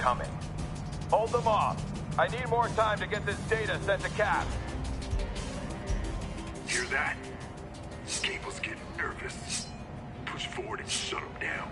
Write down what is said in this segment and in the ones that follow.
coming. Hold them off. I need more time to get this data sent to Cap. Hear that? Cable's getting nervous. Push forward and shut him down.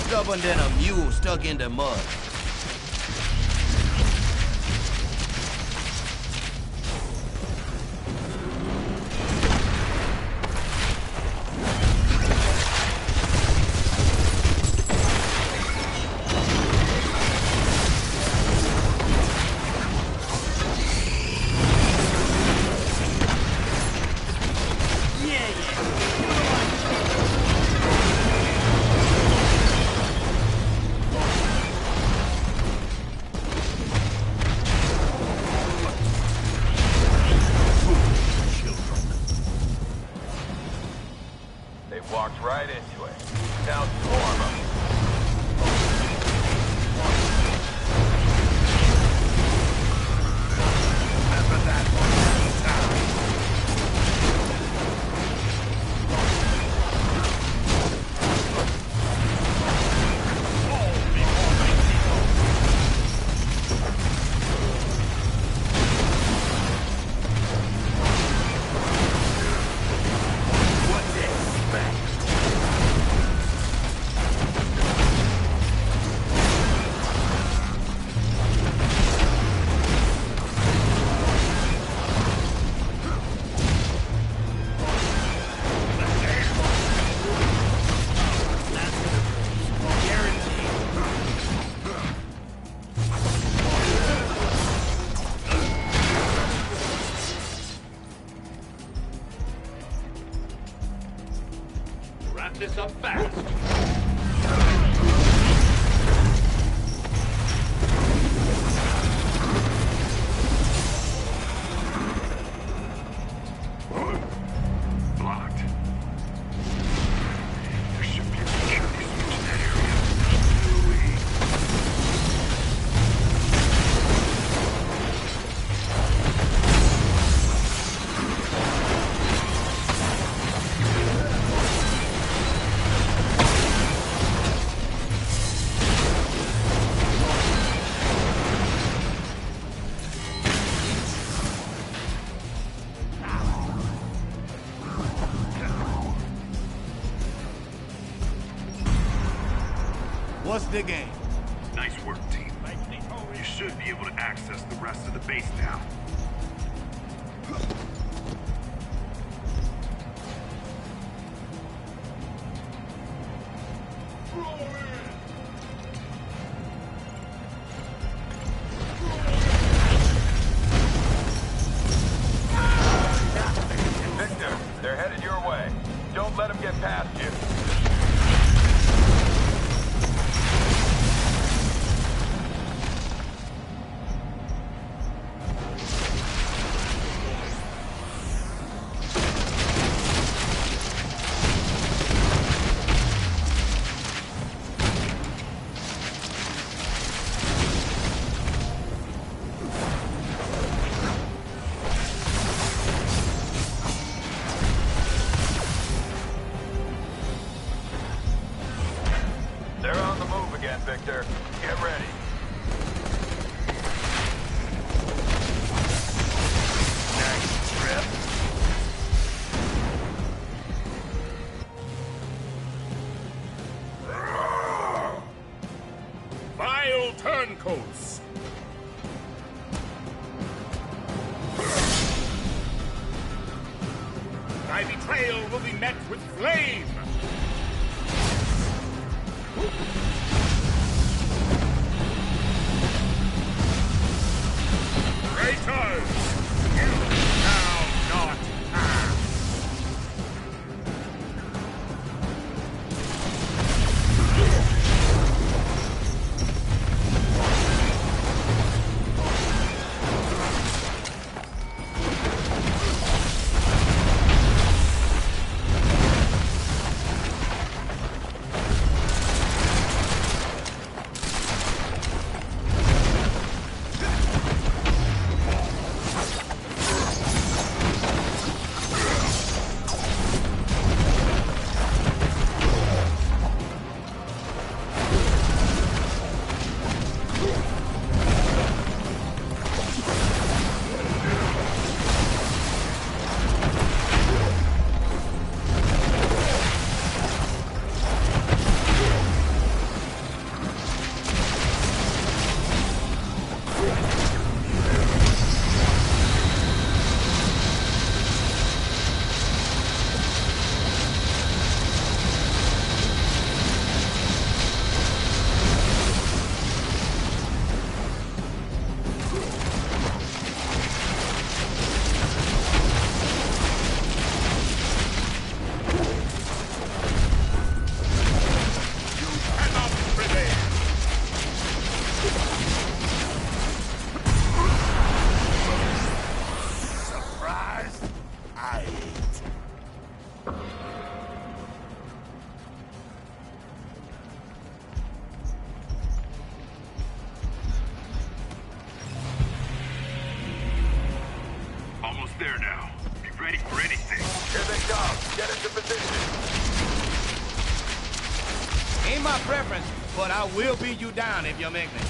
Stubborn than a mule stuck in the mud. This up fast. Blocked. There should be a security switch in that area. What's the game? Nice work, team. You should be able to access the rest of the base now. Victor, they're headed your way. Don't let them get past you. echoes. My betrayal will be met with flame! Traitors! You shall not pass! Almost there now. Be ready for anything. Here they come. Get into position. Ain't my preference, but I will beat you down if you make me.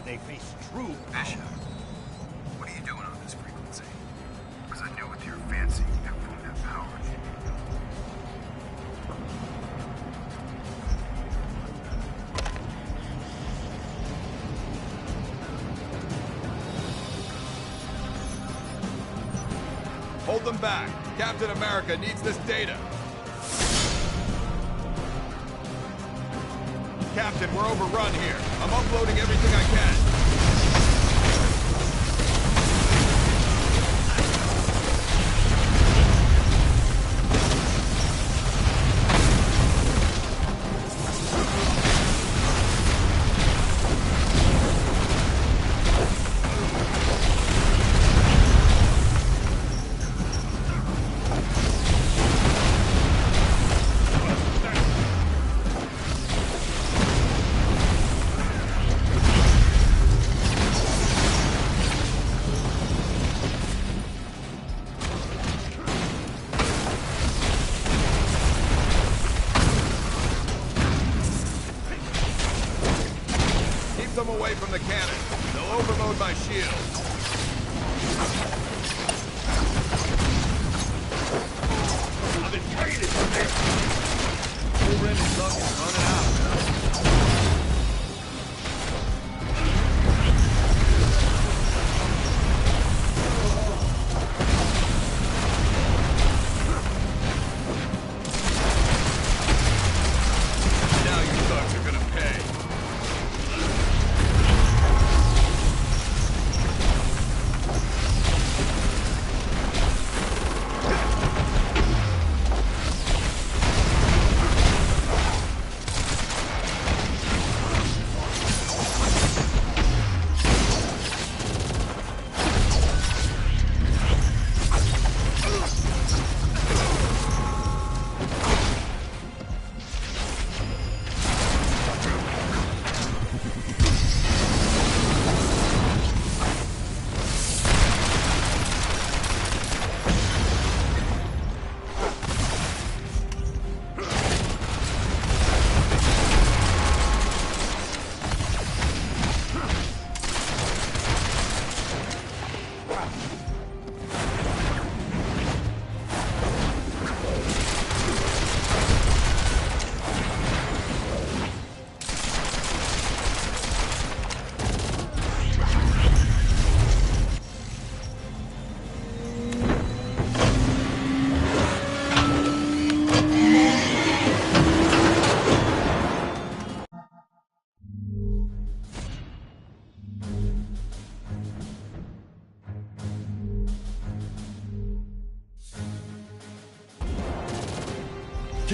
They face true Bishop, what are you doing on this frequency? Because I knew with your fancy, you could phone that power. Hold them back. Captain America needs this data. Captain, we're overrun here. I'm uploading everything I can. Them away from the cannon. They'll overload my shield. I've been training for this! Full red is running out. Now you thugs are gonna pay.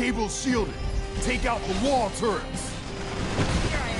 cable's shielded. Take out the wall turrets. Here I am.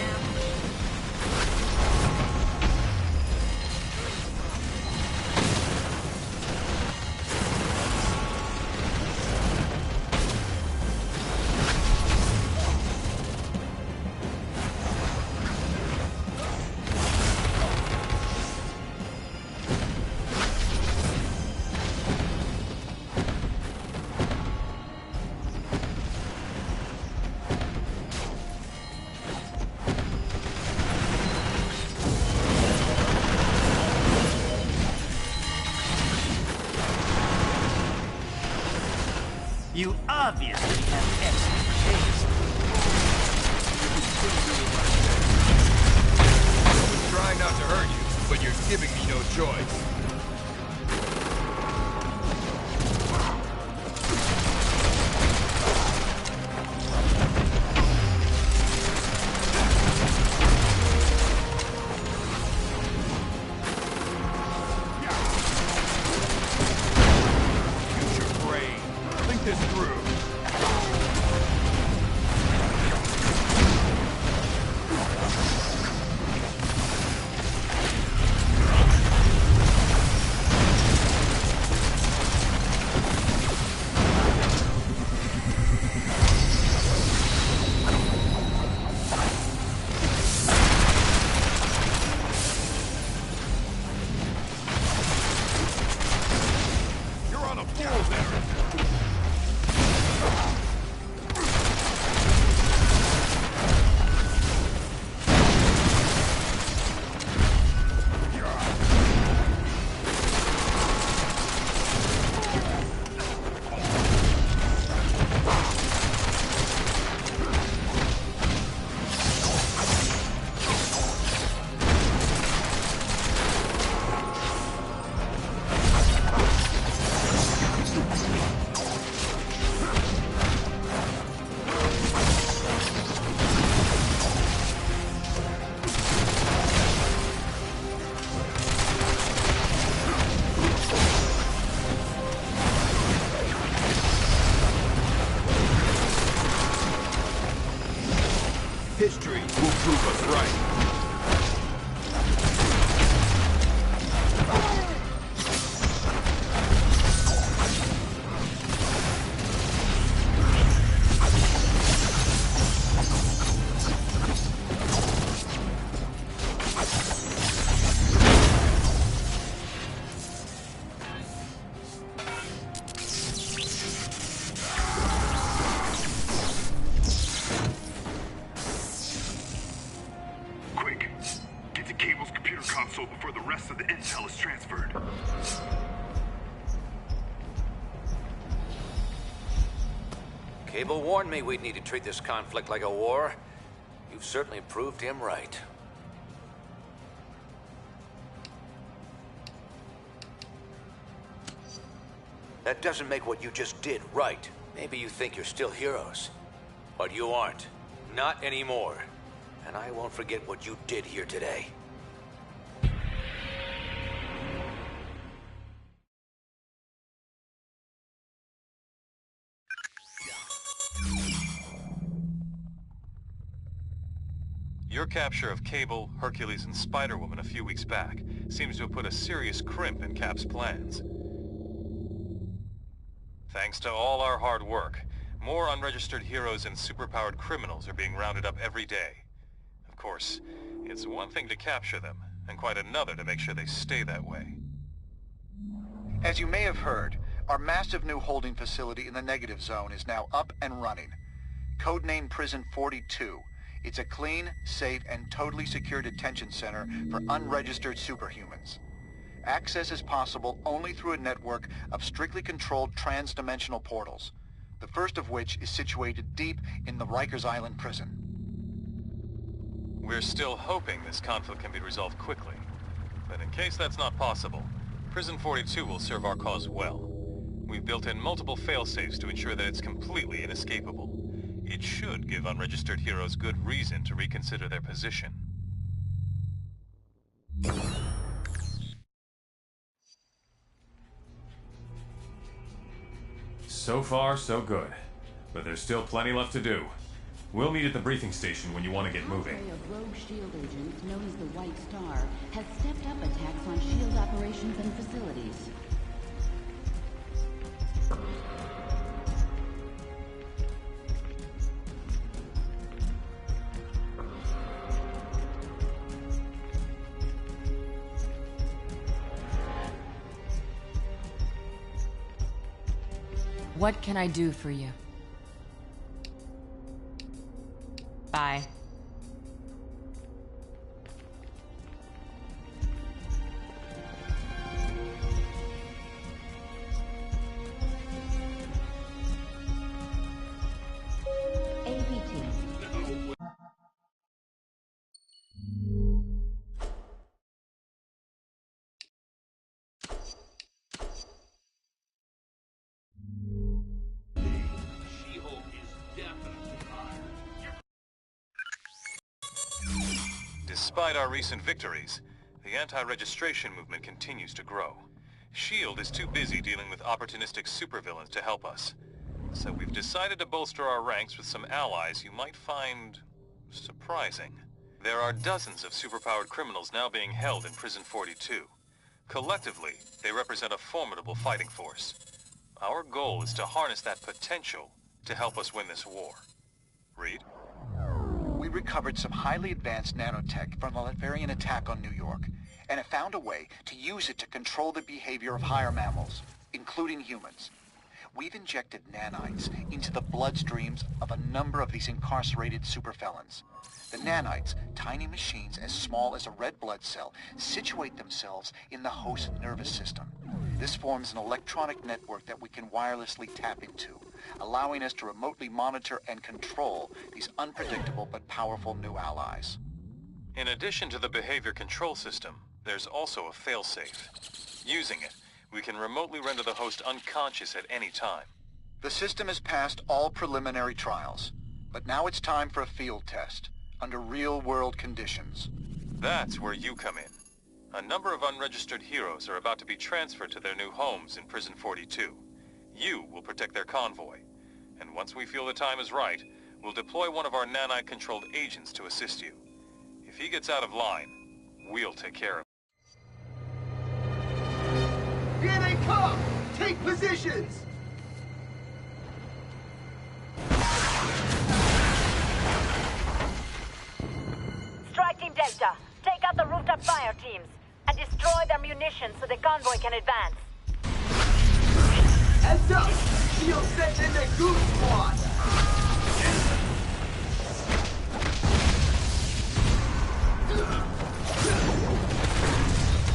You obviously have excellent taste. I was trying not to hurt you, but you're giving me no choice. Use your brain. Think this through. You're on a fool there. History will prove us right. Quick, get to Cable's computer console before the rest of the intel is transferred. Cable warned me we'd need to treat this conflict like a war. You've certainly proved him right. That doesn't make what you just did right. Maybe you think you're still heroes, but you aren't. Not anymore. And I won't forget what you did here today. Your capture of Cable, Hercules, and Spider-Woman a few weeks back seems to have put a serious crimp in Cap's plans. Thanks to all our hard work, more unregistered heroes and superpowered criminals are being rounded up every day. Of course, it's one thing to capture them, and quite another to make sure they stay that way. As you may have heard, our massive new holding facility in the negative zone is now up and running. Codenamed Prison 42. It's a clean, safe, and totally secure detention center for unregistered superhumans. Access is possible only through a network of strictly controlled trans-dimensional portals, the first of which is situated deep in the Rikers Island prison. We're still hoping this conflict can be resolved quickly. But in case that's not possible, Prison 42 will serve our cause well. We've built in multiple fail-safes to ensure that it's completely inescapable. It should give unregistered heroes good reason to reconsider their position. So far, so good. but there's still plenty left to do. We'll meet at the briefing station when you want to get moving. A rogue SHIELD agent, known as the White Star, has stepped up attacks on SHIELD operations and facilities. What can I do for you? Bye. Despite our recent victories, the anti-registration movement continues to grow. S.H.I.E.L.D. is too busy dealing with opportunistic supervillains to help us. So we've decided to bolster our ranks with some allies you might find surprising. There are dozens of superpowered criminals now being held in Prison 42. Collectively, they represent a formidable fighting force. Our goal is to harness that potential to help us win this war. Reed? We recovered some highly advanced nanotech from the Latverian attack on New York, and have found a way to use it to control the behavior of higher mammals, including humans. We've injected nanites into the bloodstreams of a number of these incarcerated superfelons. The nanites, tiny machines as small as a red blood cell, situate themselves in the host nervous system. This forms an electronic network that we can wirelessly tap into, allowing us to remotely monitor and control these unpredictable but powerful new allies. In addition to the behavior control system, there's also a failsafe. Using it, we can remotely render the host unconscious at any time. The system has passed all preliminary trials, but now it's time for a field test, under real-world conditions. That's where you come in. A number of unregistered heroes are about to be transferred to their new homes in Prison 42. You will protect their convoy, and once we feel the time is right, we'll deploy one of our nanite-controlled agents to assist you. If he gets out of line, we'll take care of him. Here they come! Take positions! Strike Team Delta, take out the rooftop fire teams and destroy their munitions so the convoy can advance. Heads up! SHIELD sent in their goon squad!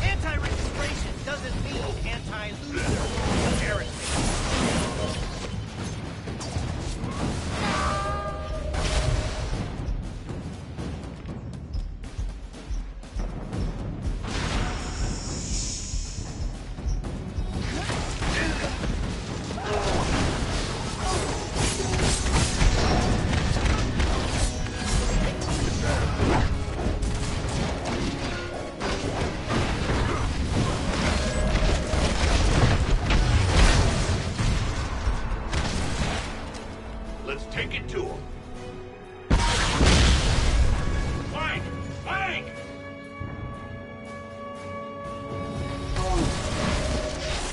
Anti-registration doesn't mean anti-loser, apparently. Let's take it to him. Flank! Flank!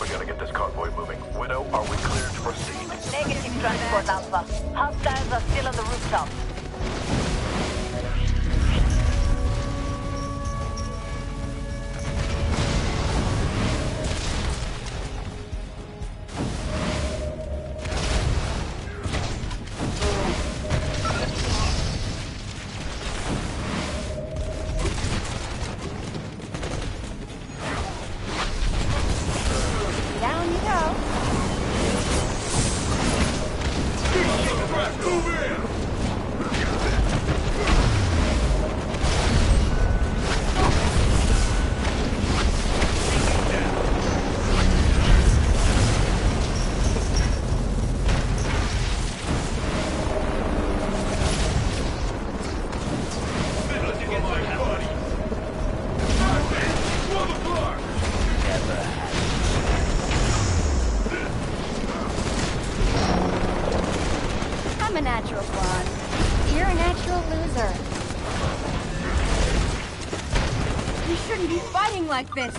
We gotta get this convoy moving. Widow, are we cleared to proceed? Negative transport Alpha. Hostiles are still on the rooftop. Down you go. Move in! natural blonde. You're a natural loser. You shouldn't be fighting like this.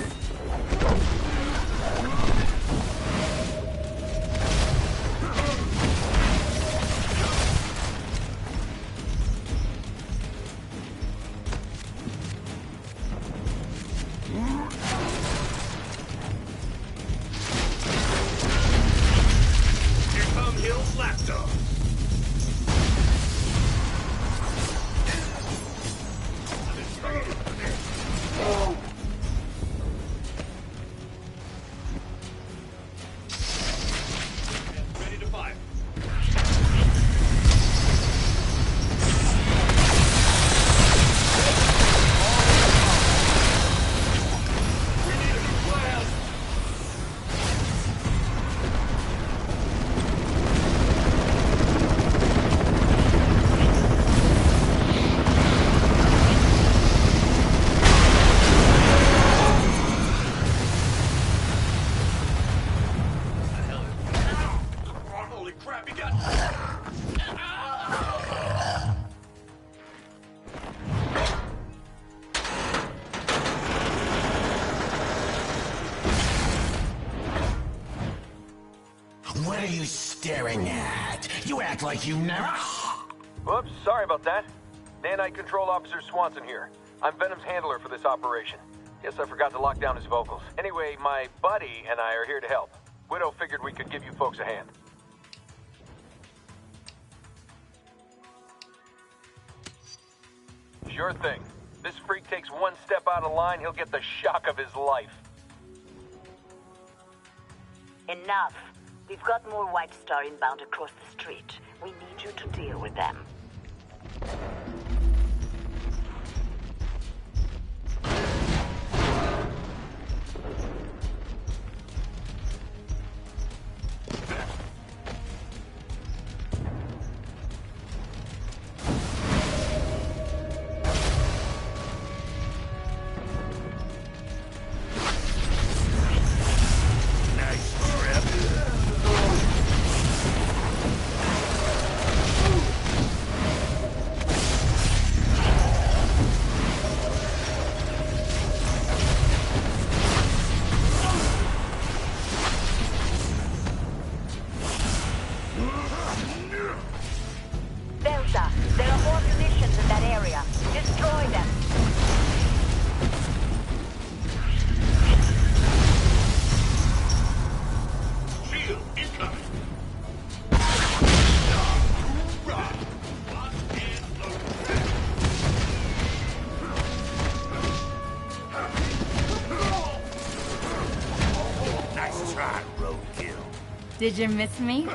What are you staring at? You act like you never... Whoops, sorry about that. Nanite Control Officer Swanson here. I'm Venom's handler for this operation. Guess I forgot to lock down his vocals. Anyway, my buddy and I are here to help. Widow figured we could give you folks a hand. Sure thing. This freak takes one step out of line, he'll get the shock of his life. Enough. We've got more White Star inbound across the street. We need you to deal with them. Did you miss me?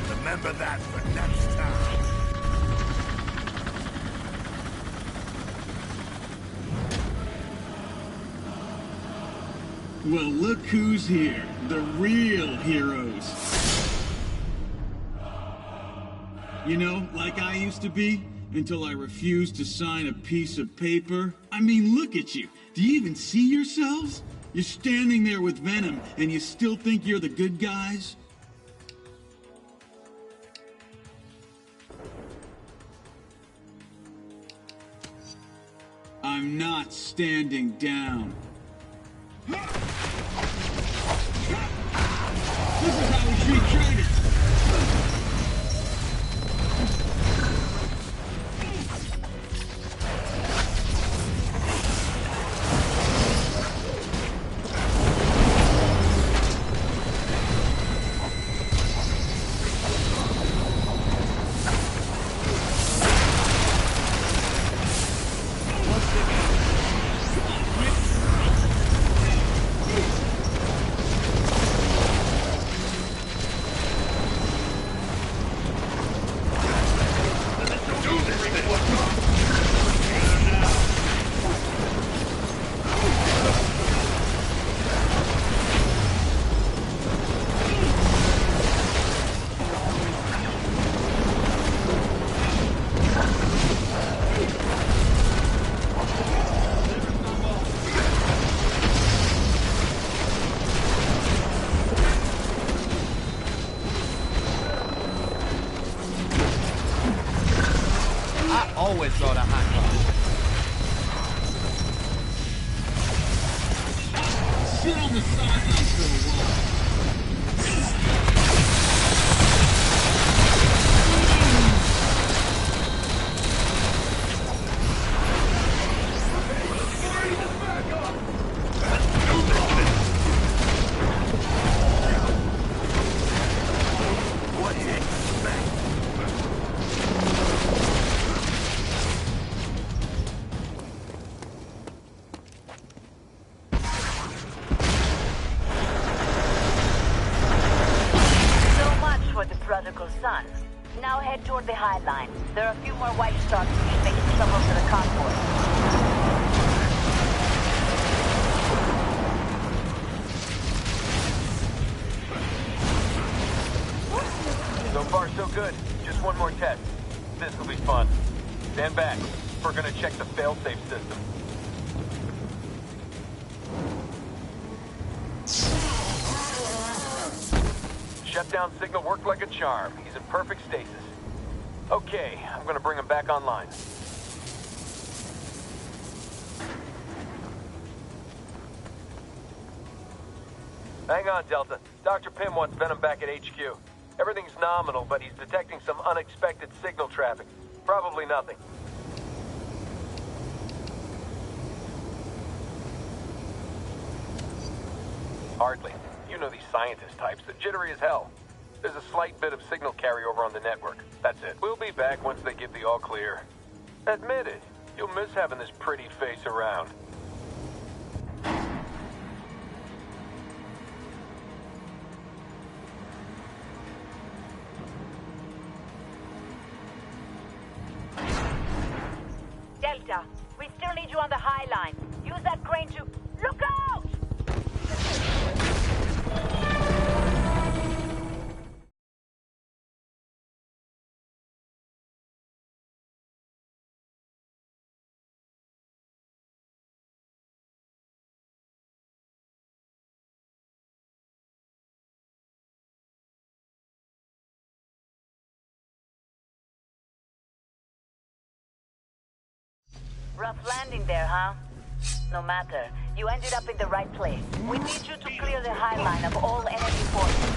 Remember that for next time. Well, look who's here. The real heroes. You know, like I used to be, until I refused to sign a piece of paper. I mean, look at you. Do you even see yourselves? You're standing there with Venom, and you still think you're the good guys? I'm not standing down. This is how we treat traitors! sit on the sidelines for a while. Son. Now head toward the High Line. There are a few more White Stars who should make trouble for the convoy. So far, so good. Just one more test. This will be fun. Stand back. We're gonna check the failsafe system. Shutdown signal worked like a charm. He's in perfect stasis. Okay, I'm gonna bring him back online. Hang on, Delta. Dr. Pym wants Venom back at HQ. Everything's nominal, but he's detecting some unexpected signal traffic. Probably nothing. Hardly. You know these scientist types. They're jittery as hell. There's a slight bit of signal carryover on the network. That's it. We'll be back once they give the all clear. Admit it. You'll miss having this pretty face around. Delta, we still need you on the High Line. Use that crane to... Look out! Rough landing there, huh? No matter. You ended up in the right place. We need you to clear the High Line of all enemy forces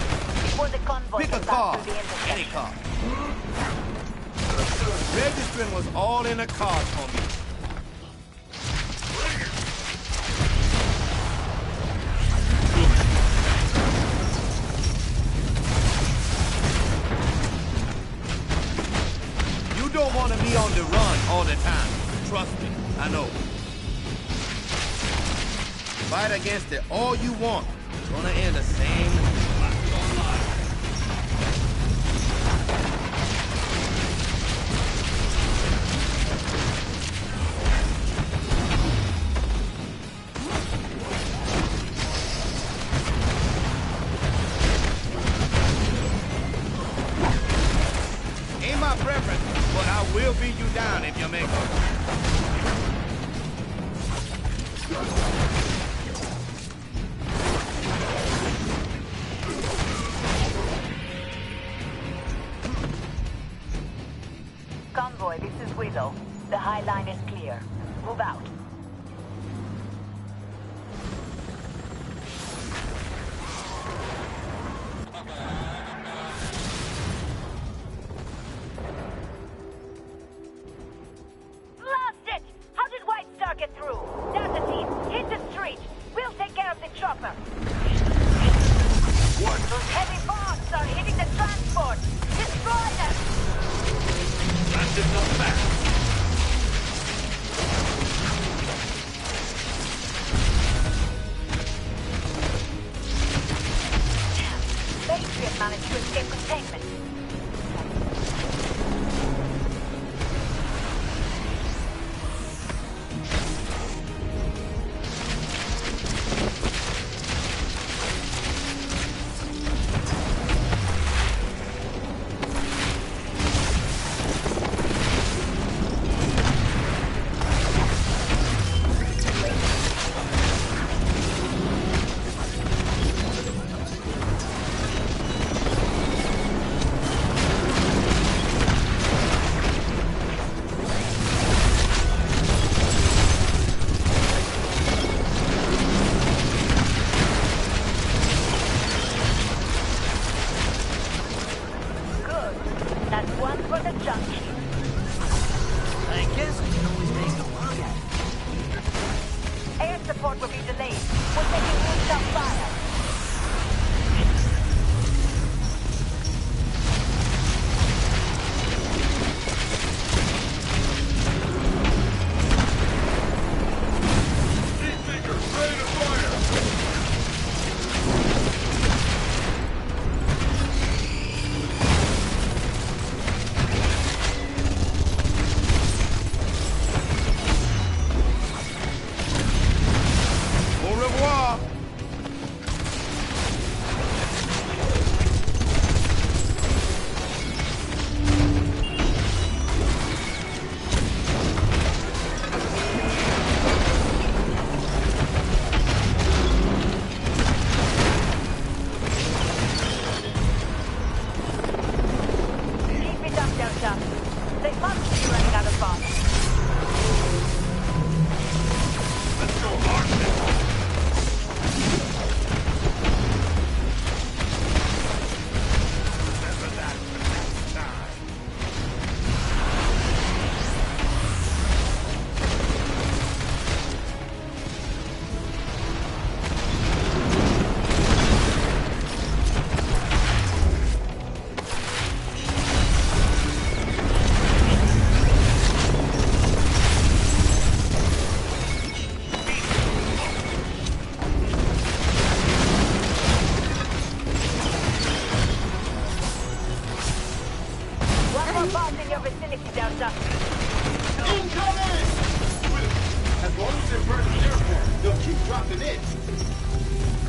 before the convoy Pick a can car. pass through the intersection. Any car. Registering was all in the cards for me. You don't want to be on the run all the time. Trust me, I know. Fight against it all you want. Gonna end the same. Ain't my preference, but I will beat you down if you make it. Convoy, this is Widow. The High Line is clear. Move out. Blast it! How did White Star get through? Delta team, hit the street. We'll take care of the chopper. What? Those heavy bombs are hitting the transport. Destroy them! That's enough back. Patriot managed to escape containment.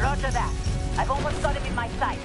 Roger that. I've almost got him in my sight.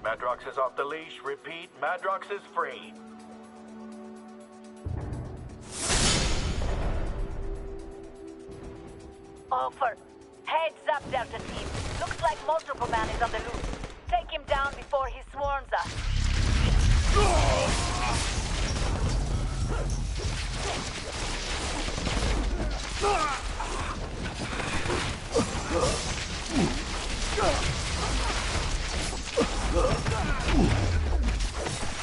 Madrox is off the leash. Repeat, Madrox is free. Over. Heads up, Delta Team. Looks like multiple man is on the loose. Take him down before he swarms us.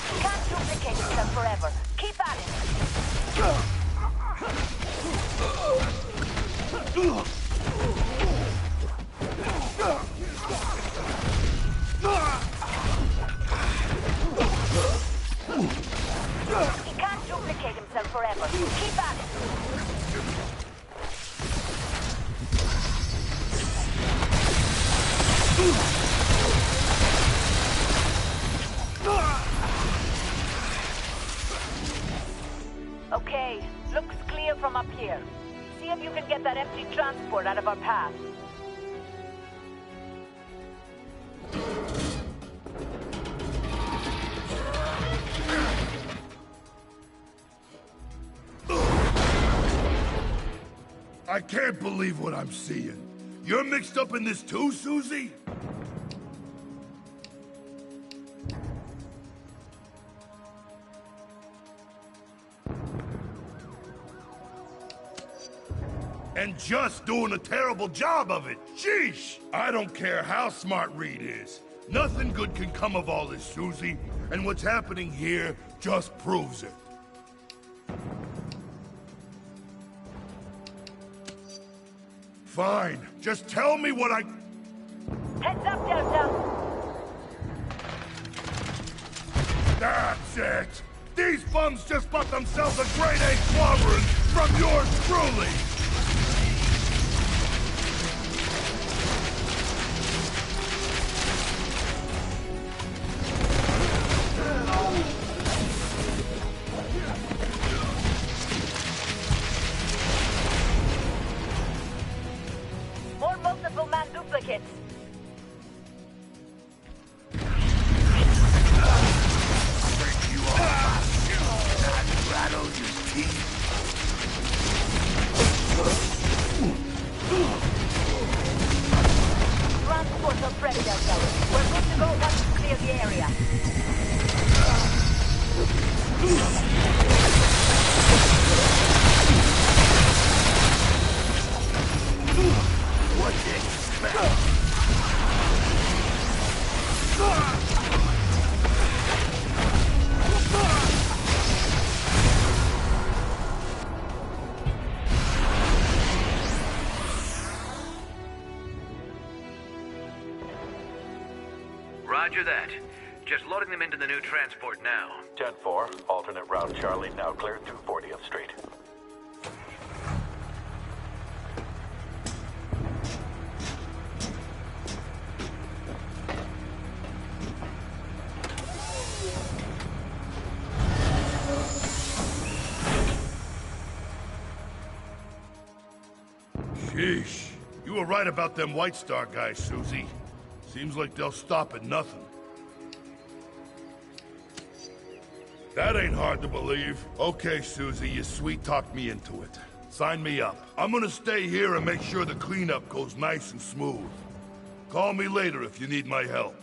He can't duplicate himself forever. Keep at it. He can't duplicate himself forever. Keep at it. Okay, looks clear from up here. See if you can get that empty transport out of our path. I can't believe what I'm seeing. You're mixed up in this too, Susie? And just doing a terrible job of it. Sheesh! I don't care how smart Reed is. Nothing good can come of all this, Susie. And what's happening here just proves it. Fine. Just tell me what I... Heads up, Delta! That's it! These bums just bought themselves a grade A clobberin from yours truly! More multiple man duplicates. Rattle your teeth. Transports are ready, Delta. We're good to go once you clear the area. What do you expect? Roger that. Just loading them into the new transport now. 10-4, alternate route Charlie, now cleared through 40th Street. Sheesh. You were right about them White Star guys, Susie. Seems like they'll stop at nothing. That ain't hard to believe. Okay, Susie, you sweet-talked me into it. Sign me up. I'm gonna stay here and make sure the cleanup goes nice and smooth. Call me later if you need my help.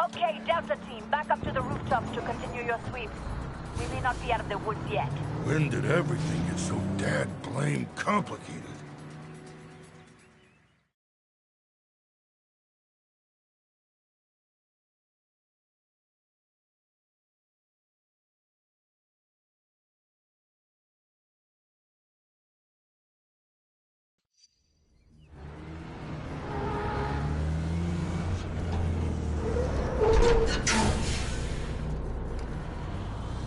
Okay, Delta Team, back up to the rooftops to continue your sweep. We may not be out of the woods yet. When did everything get so dad-blame complicated?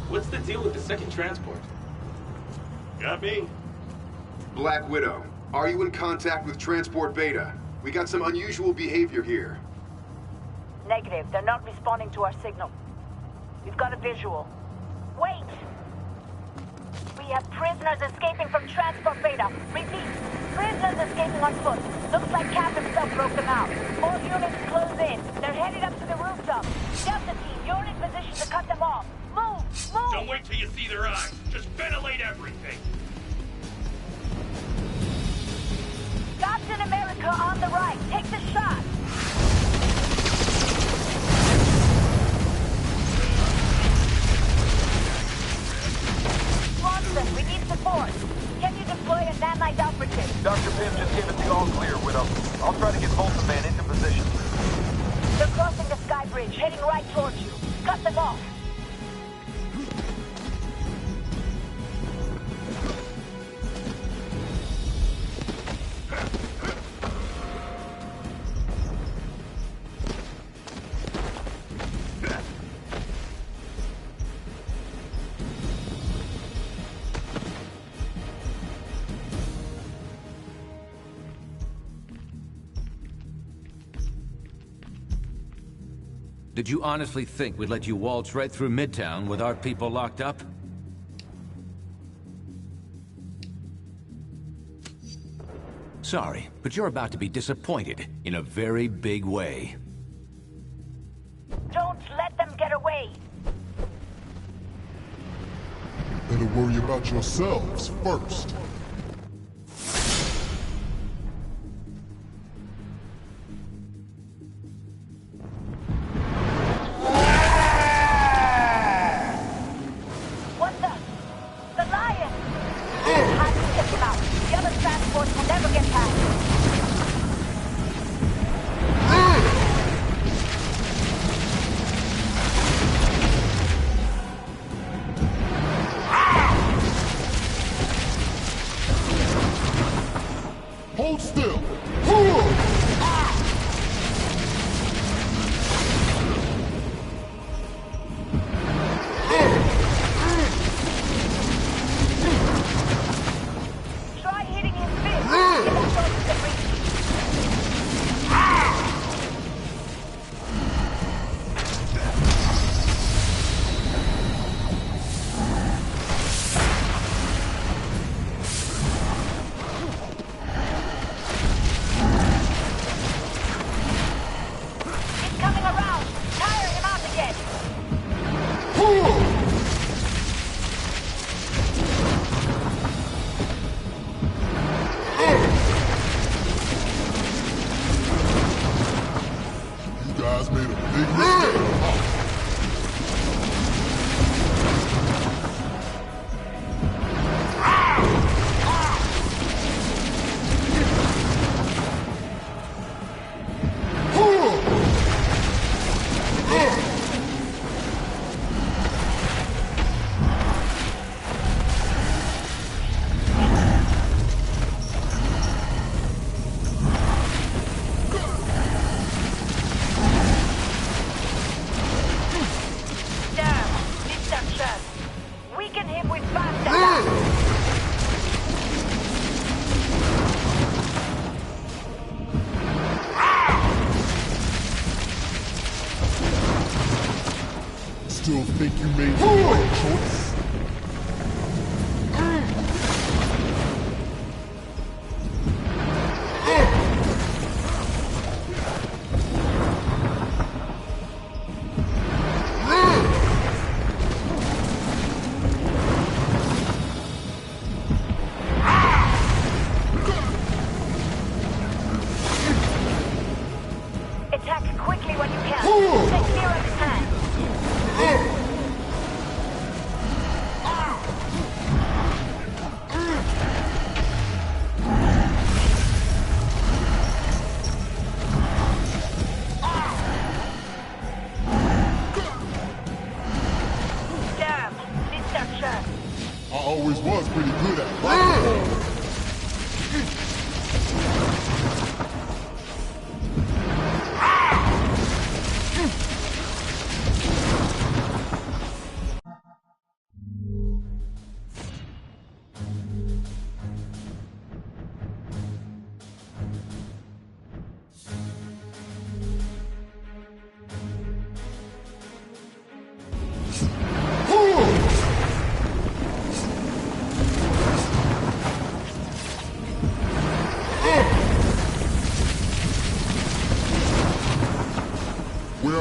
What's the deal with the second transport? Got me? Black Widow, are you in contact with Transport Beta? We got some unusual behavior here. Negative. They're not responding to our signal. We've got a visual. Wait! We have prisoners escaping from Transport Beta. Repeat. Prisoners escaping on foot. Looks like Cap himself broke them out. All units close in. They're headed up to the rooftop. Delta team, you're in position to cut them off. Move! Move! Don't wait till you see their eyes. Just ventilate everything. Captain America on the right. Take the shot. Swanson, we need support. Can you deploy a nanite operative? Dr. Pym just gave us the all-clear, Widow. I'll try to get Volta Man into position. They're crossing the sky bridge, heading right towards you. Cut them off. Did you honestly think we'd let you waltz right through Midtown with our people locked up? Sorry, but you're about to be disappointed in a very big way. Don't let them get away. Better worry about yourselves first. Hold still! Try hitting his fist. Get him close to the breach.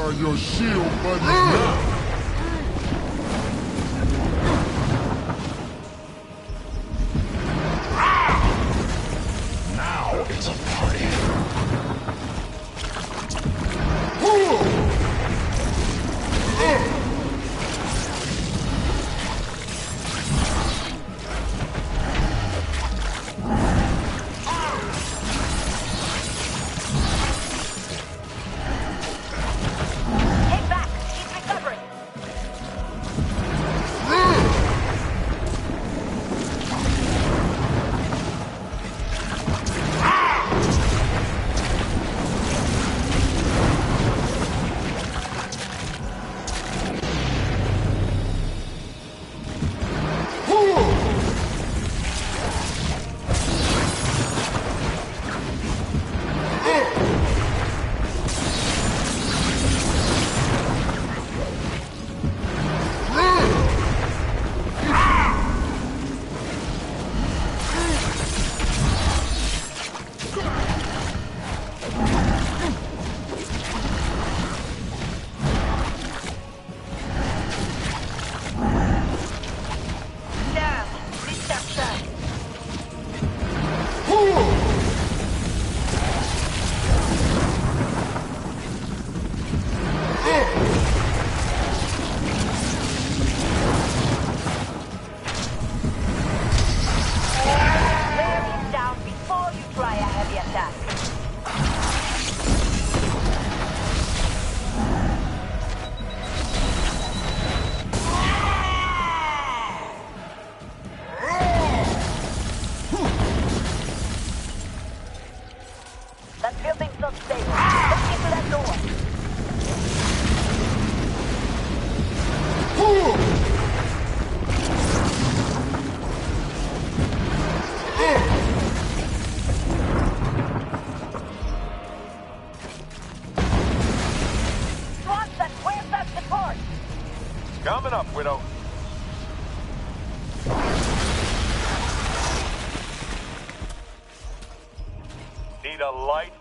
are your shield buddies now? Now it's a party. Coming up, Widow. Need a light?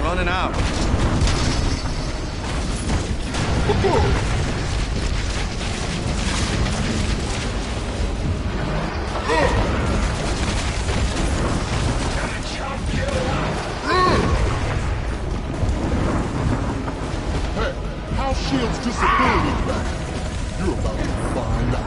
running out. Hey, how shields disability back? You're about to find out.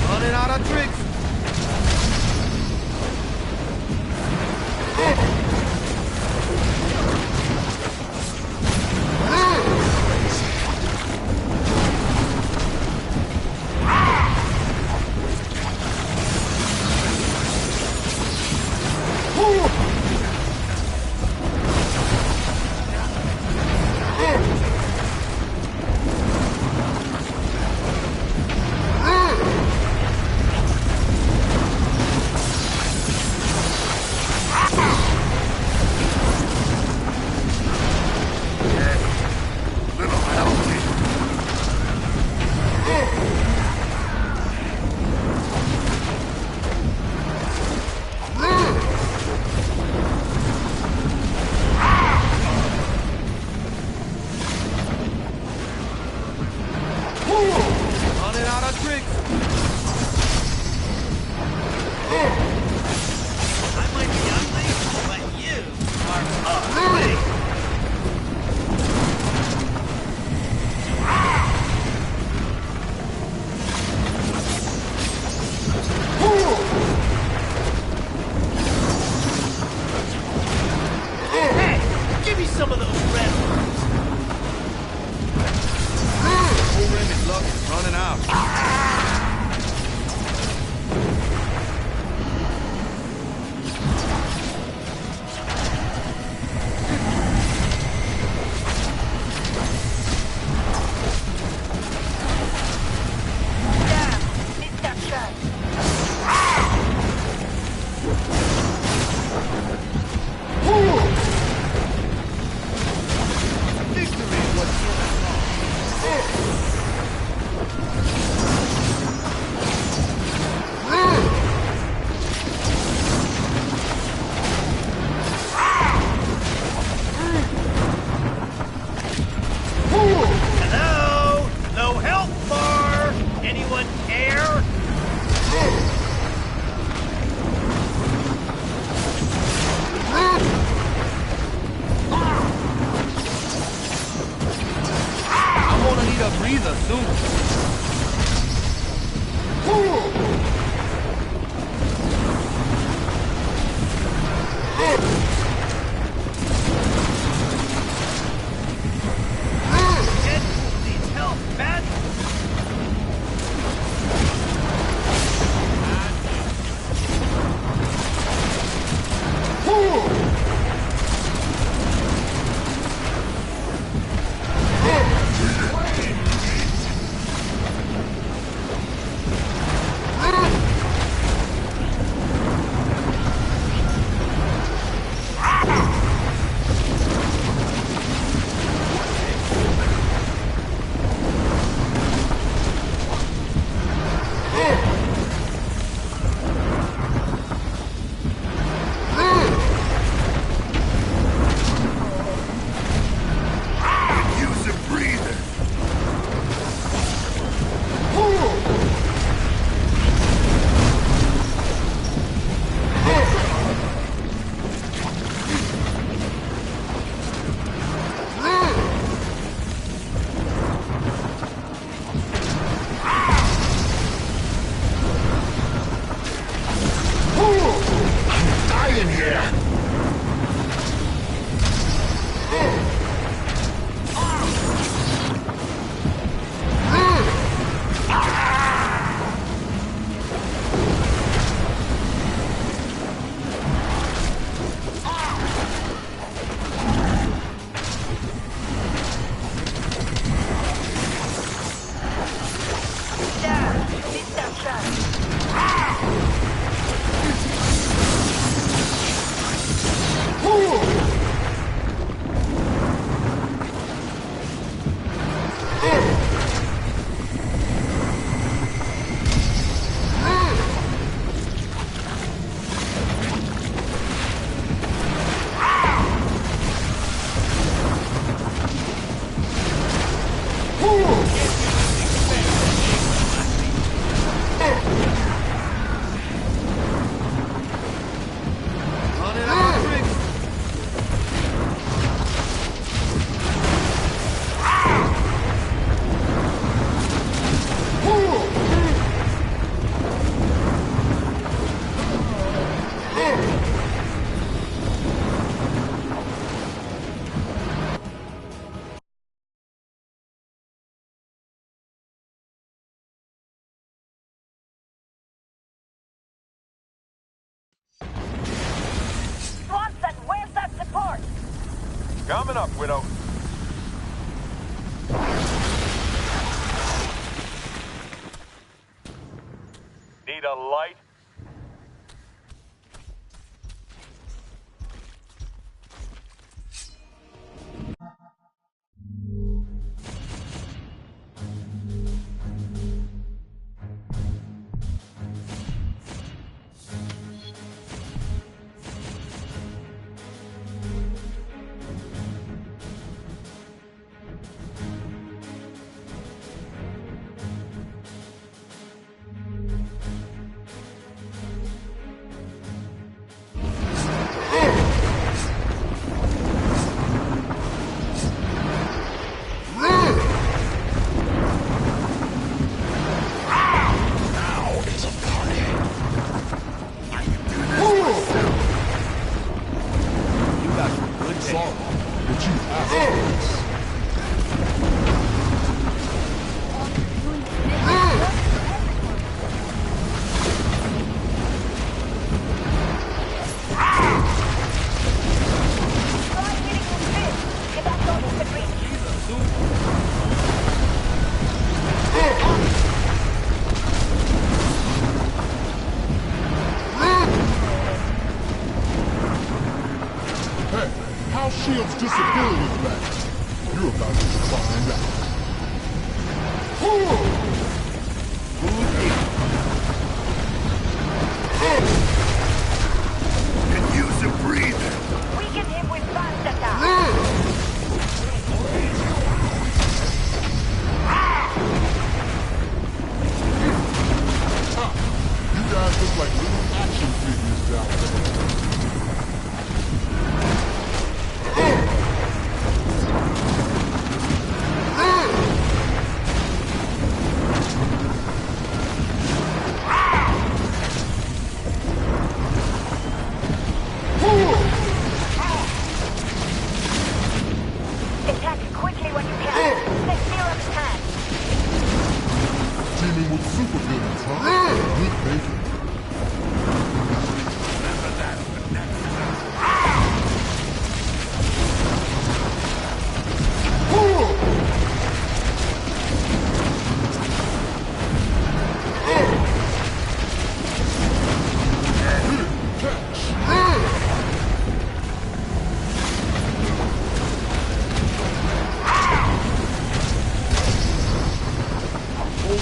Running out of tricks. Running out of tricks. I might be ugly, but you are ugly. Hey, give me some of those red ones. Whole rim is locked. Running out. Damn, missed that shot. Victory was Hello? No help bar? Anyone care? I'm gonna need a breather soon. Deadpool needs help, man. Coming up, Widow. Need a light? Shield's disability back. You're about to find out. Can use a breather. Weaken him with fast attack. You guys look like little action figures down there. Attack quickly when you can. The serum's hand. Teaming with supervillains, huh? Good thinking.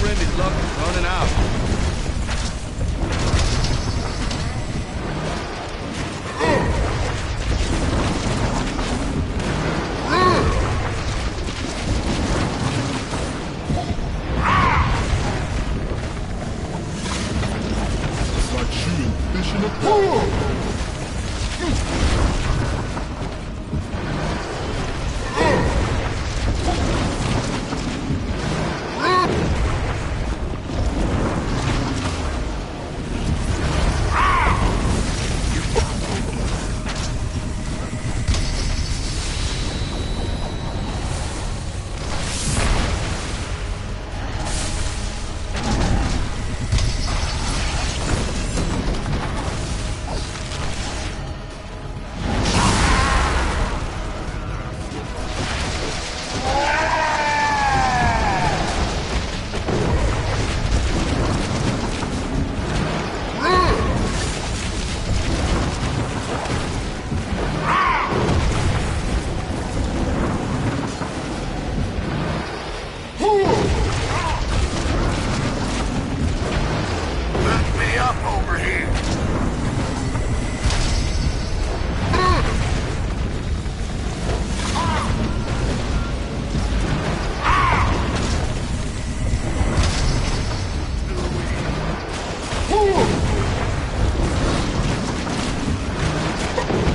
Remy's luck is running out. It's like shooting fish in a pool.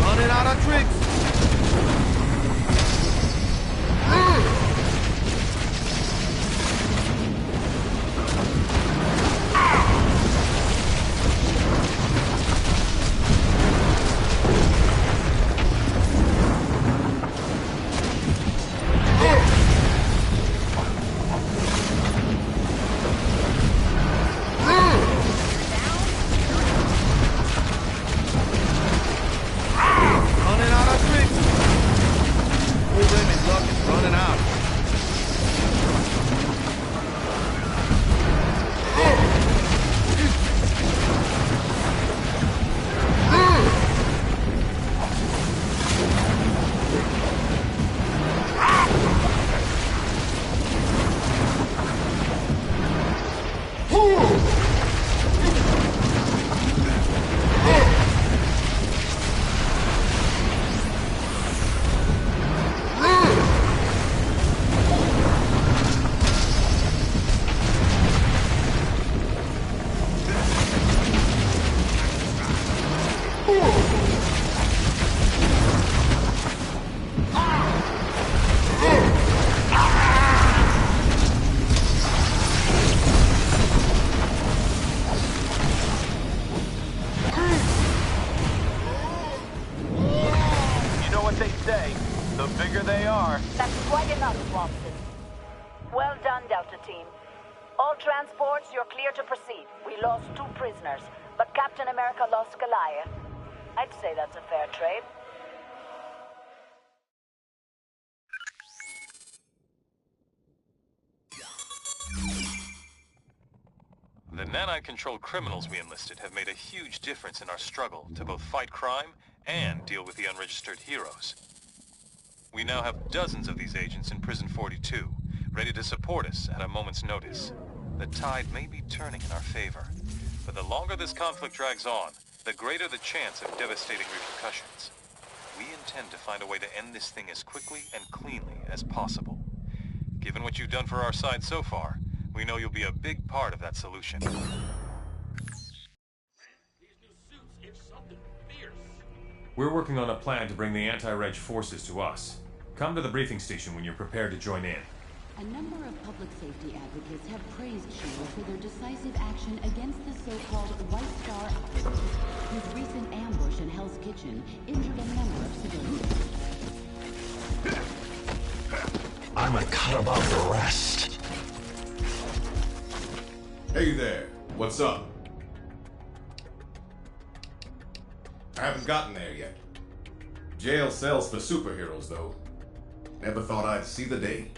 Running out of tricks. Running out of The bigger they are. That's quite enough, Swanson. Well done, Delta Team. All transports, you're clear to proceed. We lost 2 prisoners, but Captain America lost Goliath. I'd say that's a fair trade. The nanite-controlled criminals we enlisted have made a huge difference in our struggle to both fight crime and deal with the unregistered heroes. We now have dozens of these agents in Prison 42, ready to support us at a moment's notice. The tide may be turning in our favor, but the longer this conflict drags on, the greater the chance of devastating repercussions. We intend to find a way to end this thing as quickly and cleanly as possible. Given what you've done for our side so far, we know you'll be a big part of that solution. We're working on a plan to bring the anti-reg forces to us. Come to the briefing station when you're prepared to join in. A number of public safety advocates have praised SHIELD for their decisive action against the so-called White Star operatives, whose recent ambush in Hell's Kitchen injured a number of civilians. I'm a cut above the rest. Hey there, what's up? I haven't gotten there yet. Jail cells for superheroes, though. Never thought I'd see the day.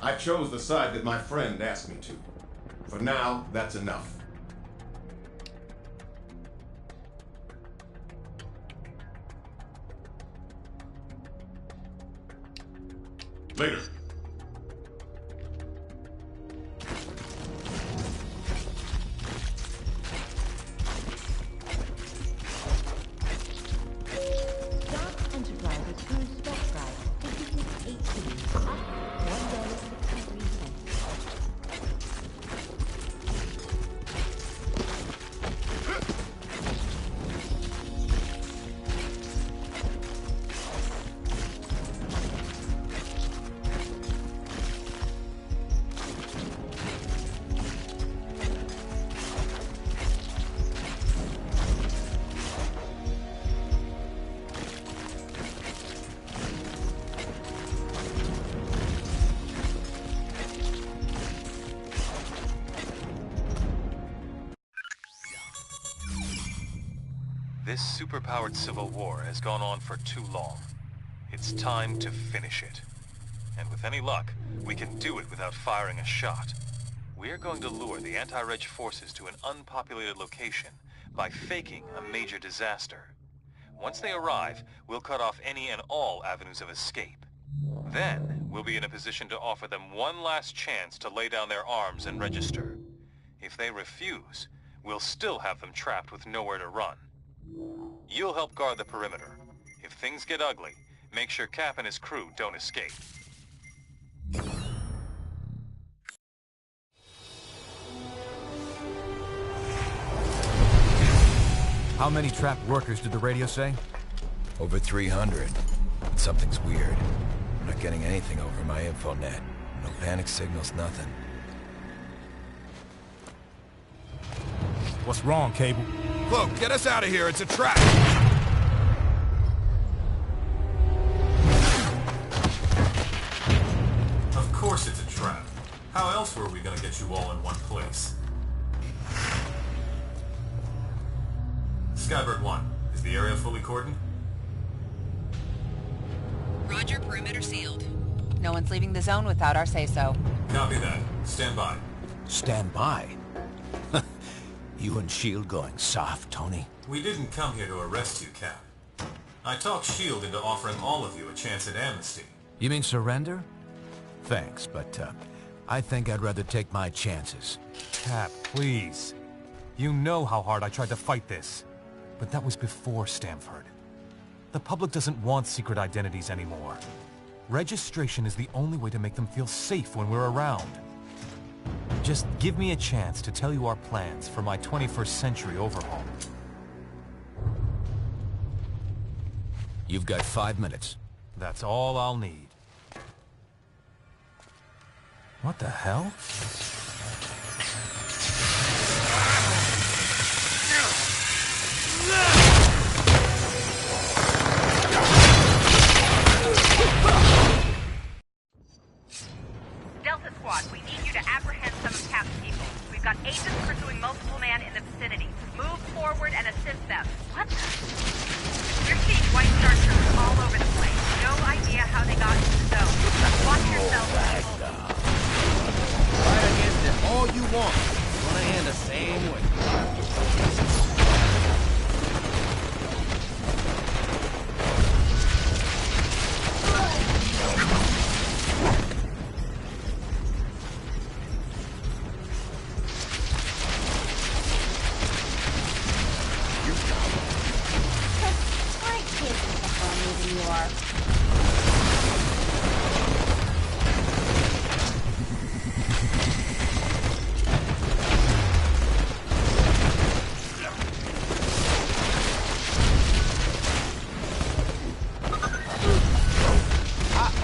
I chose the side that my friend asked me to. For now, that's enough. Later. This superpowered civil war has gone on for too long. It's time to finish it. And with any luck, we can do it without firing a shot. We're going to lure the anti-reg forces to an unpopulated location by faking a major disaster. Once they arrive, we'll cut off any and all avenues of escape. Then, we'll be in a position to offer them one last chance to lay down their arms and register. If they refuse, we'll still have them trapped with nowhere to run. You'll help guard the perimeter. If things get ugly, make sure Cap and his crew don't escape. How many trapped workers did the radio say? Over 300. But something's weird. I'm not getting anything over my infonet. No panic signals, nothing. What's wrong, Cable? Look, get us out of here. It's a trap. Of course it's a trap. How else were we gonna get you all in one place? Skybird 1, is the area fully cordoned? Roger, perimeter sealed. No one's leaving the zone without our say-so. Copy that. Stand by. Stand by? You and S.H.I.E.L.D. going soft, Tony? We didn't come here to arrest you, Cap. I talked S.H.I.E.L.D. into offering all of you a chance at amnesty. You mean surrender? Thanks, but I think I'd rather take my chances. Cap, please. You know how hard I tried to fight this. But that was before Stamford. The public doesn't want secret identities anymore. Registration is the only way to make them feel safe when we're around. Just give me a chance to tell you our plans for my 21st century overhaul. You've got 5 minutes. That's all I'll need. What the hell? them. What the? We're seeing White Star troops all over the place. No idea how they got into the zone. Watch yourself. Fight against it all you want. Gonna end the same way.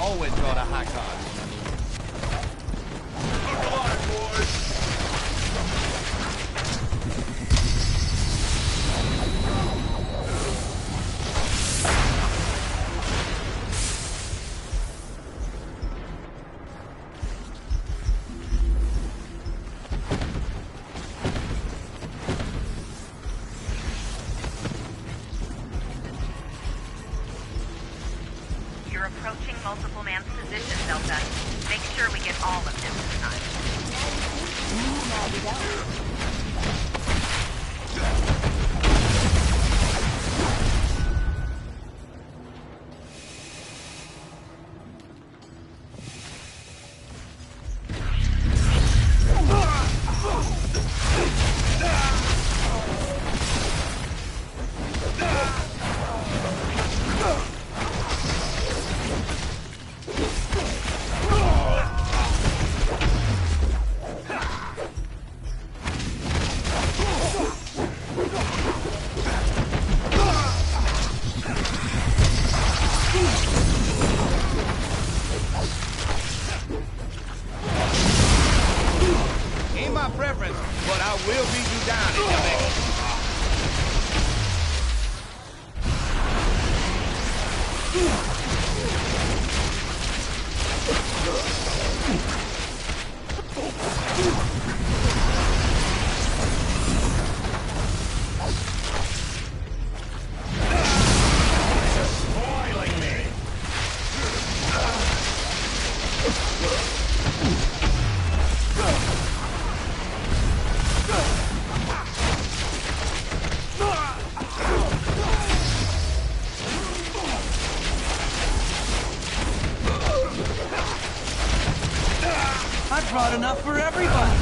Always got a high card. You're approaching multiple man's position, Delta. Make sure we get all of them this time. Ain't my preference, but I will beat you down if you make it. Spoiling me. I brought enough for everybody.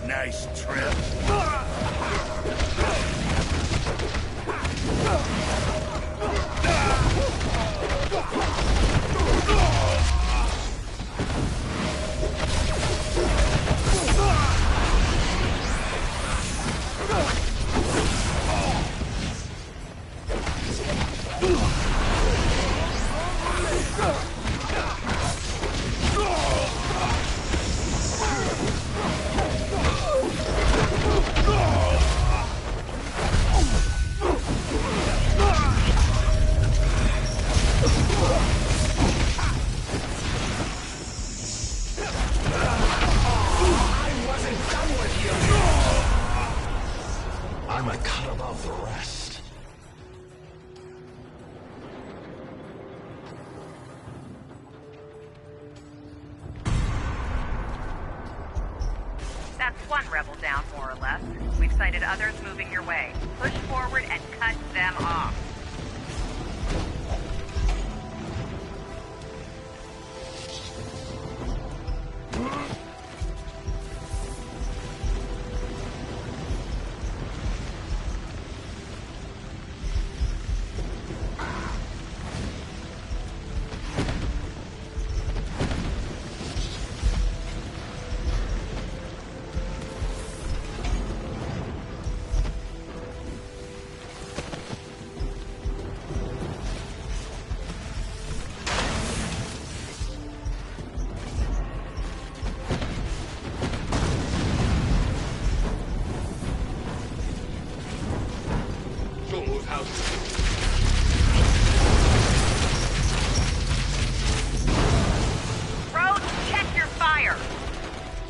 Nice trip. I'm a cut above the rest. That's one rebel down, more or less. We've sighted others moving your way. Push forward and cut them off.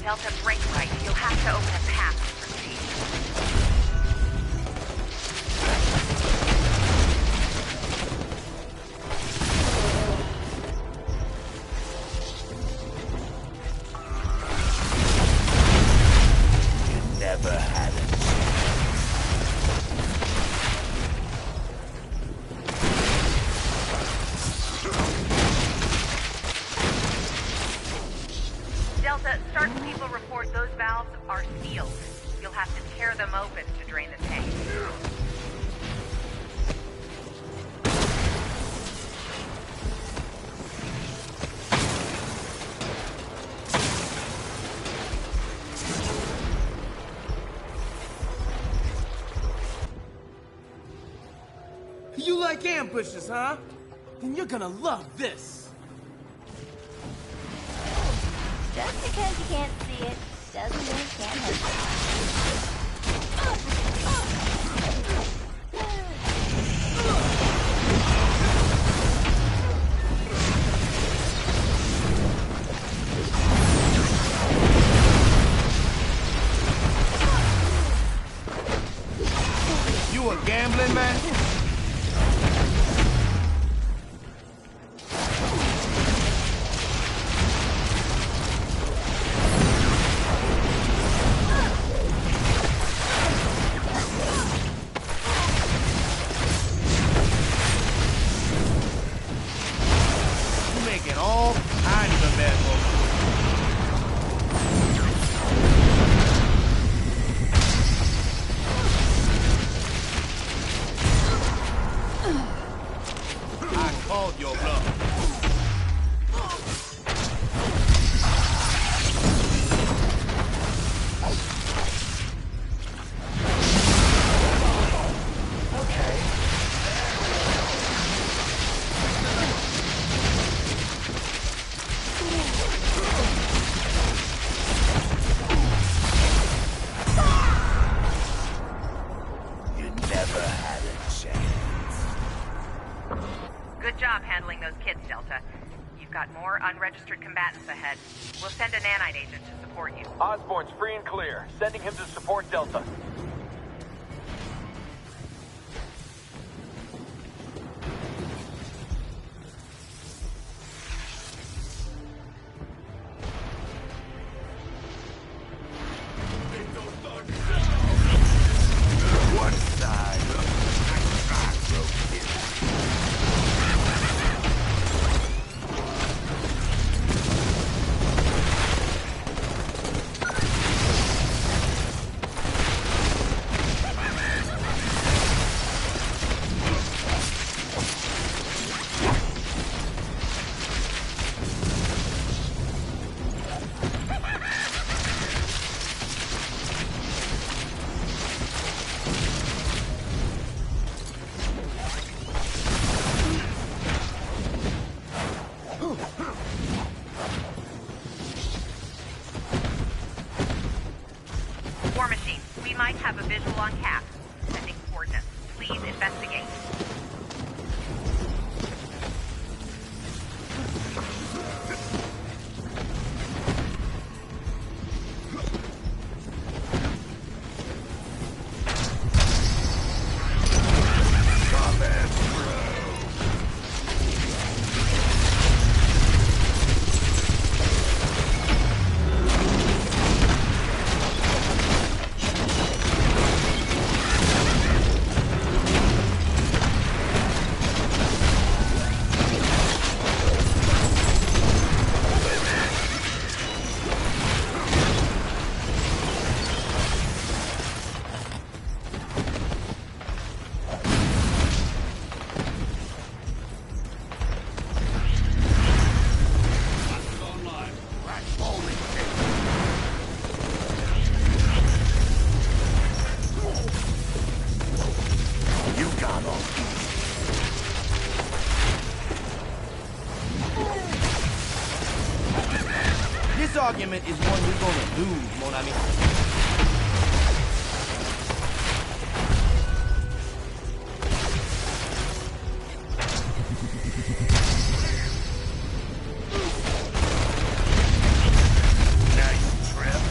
Delta, break right. You'll have to open a path to proceed. Never had it. Delta, Stark people report those valves are sealed. You'll have to tear them open to drain the tank. You like ambushes, huh? Then you're gonna love this. Just because you can't see it, doesn't mean it can't hurt you. You a gambling man? All kinds of bad I called your bluff. Good job handling those kids, Delta. You've got more unregistered combatants ahead. We'll send a nanite agent to support you. Osborn's free and clear. Sending him to support Delta. One side. War Machine, we might have a visual on Cap. Sending coordinates. Please investigate. This argument is one you're gonna lose, mon ami. Nice trip.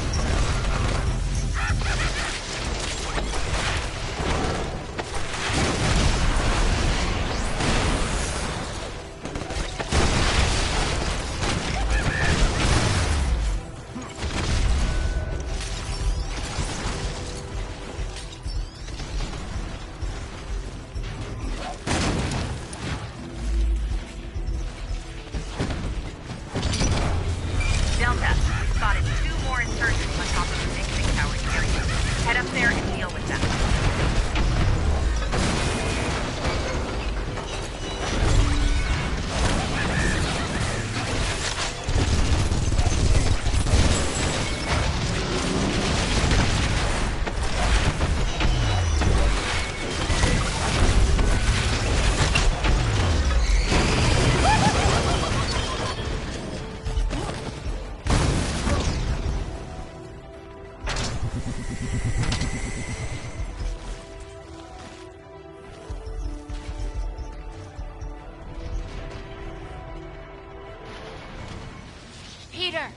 Peter!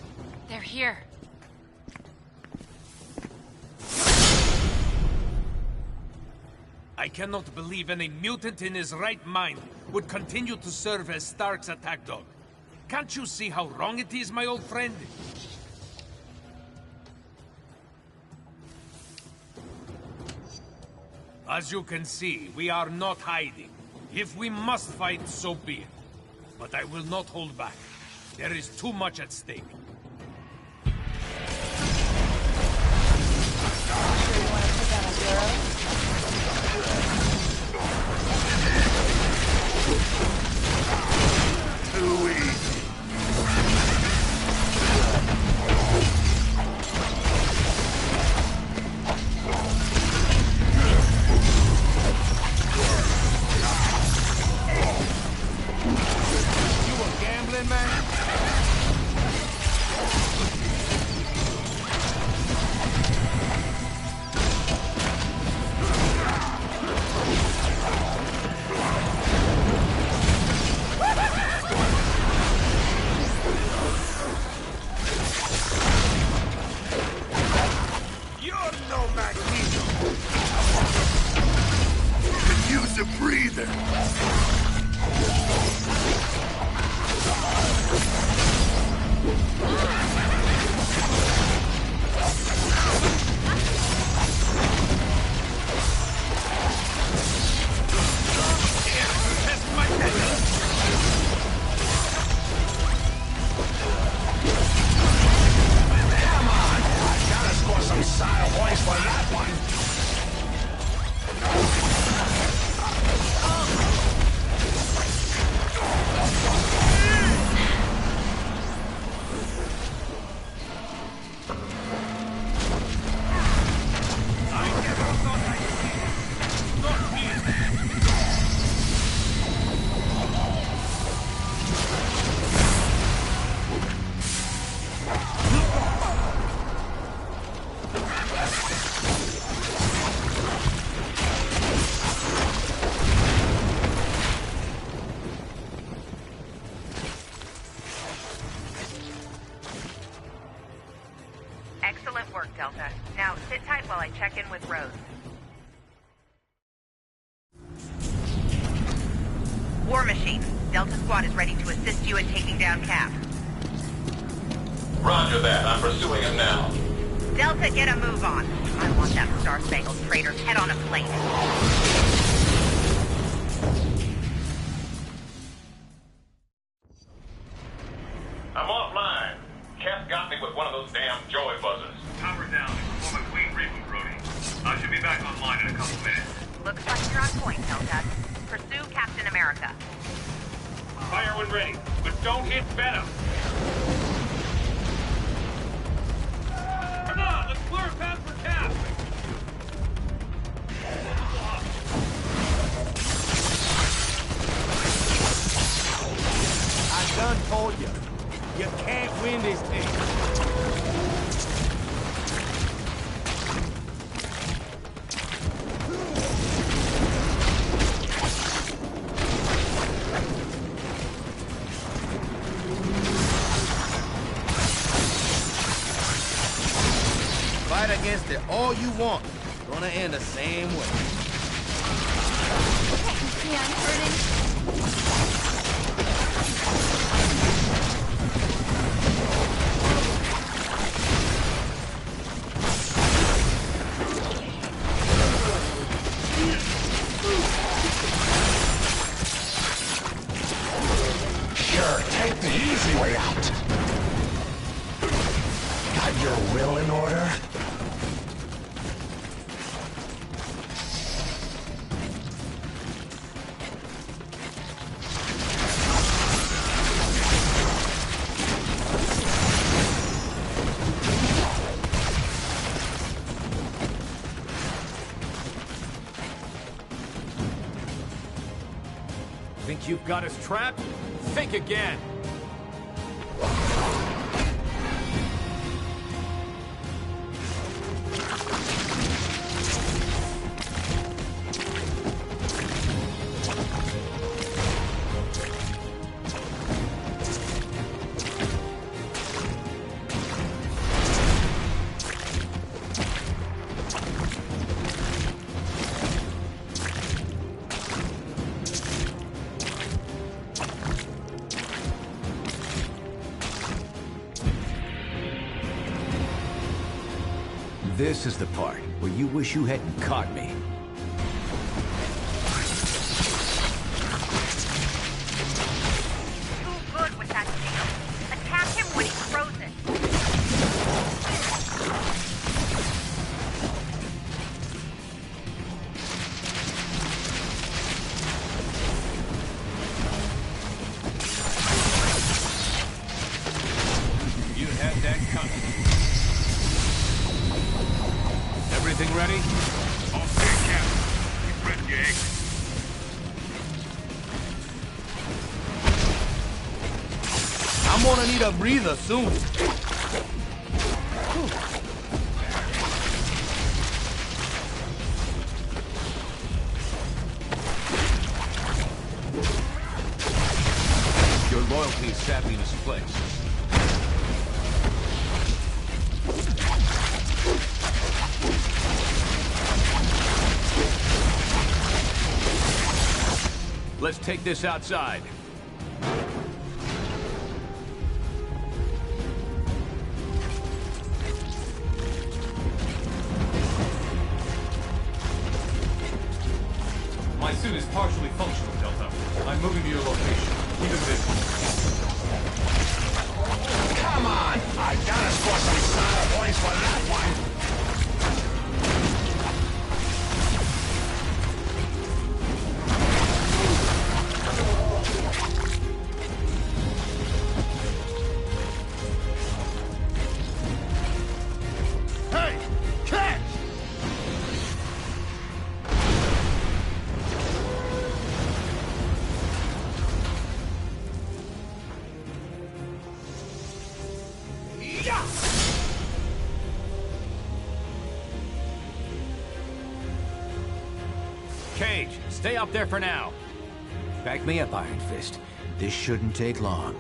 They're here. I cannot believe any mutant in his right mind would continue to serve as Stark's attack dog. Can't you see how wrong it is, my old friend? As you can see, we are not hiding. If we must fight, so be it. But I will not hold back. There is too much at stake. Too easy. You a gambling man? You're no Magneto. You can use a breather. Come on! I gotta score some style points for that one. Excellent work, Delta. Now, sit tight while I check in with Rose. War Machine, Delta Squad is ready to assist you in taking down Cap. Roger that. I'm pursuing him now. Delta, get a move on. I want that Star-Spangled traitor's head on a plate. I'm offline. Cap got me with one of those damn joy buzzers. Power down and perform a wing reboot, Brody. I should be back online in a couple minutes. Looks like you're on point, Delta. Pursue Captain America. Fire when ready, but don't hit Venom. Come on, let's clear a path for Cap. I done told you. You can't win this thing. Fight against it all you want. Gonna end the same way. Can't you see I'm hurting? Sure, take the easy way out. Got your will in order? Think you've got us trapped? Think again! This is the part where you wish you hadn't caught me. Too good with that deal. Attack him when he throws it. You had that coming. Everything ready? Okay, Captain. We ready to exit. I'm gonna need a breather soon. Your loyalty is sadly misplaced. Let's take this outside. My suit is partially functional, Delta. I'm moving to your location. Keep it visible. Come on! I gotta score some solid points for that one! Hey! Catch! Cage, stay up there for now. Back me up, Iron Fist. This shouldn't take long.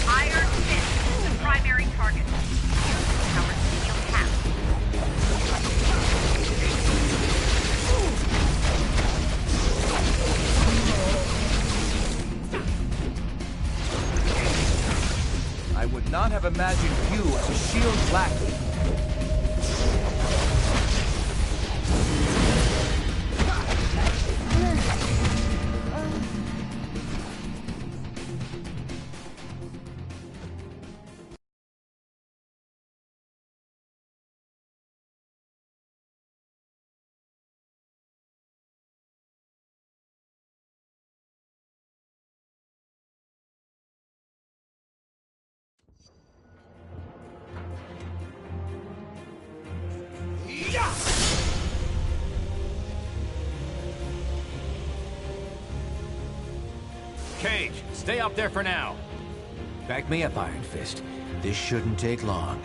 Iron Fist is the primary target. Our steel cap. I would not have imagined you as a shield lackey. Cage, stay up there for now. Back me up, Iron Fist. This shouldn't take long.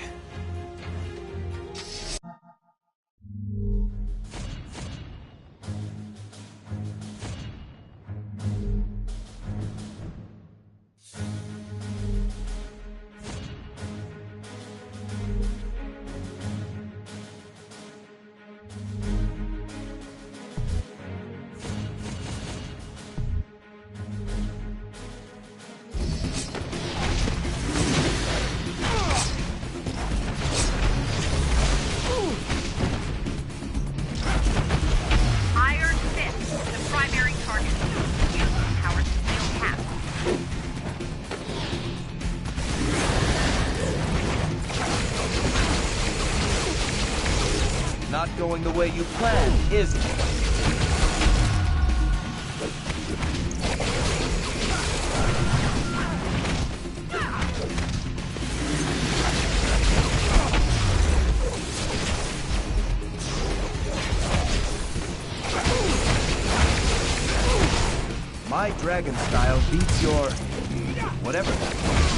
Iron Fist is the primary target. Use our steel cap. Not going the way you planned, is it? My dragon style beats your... whatever that was.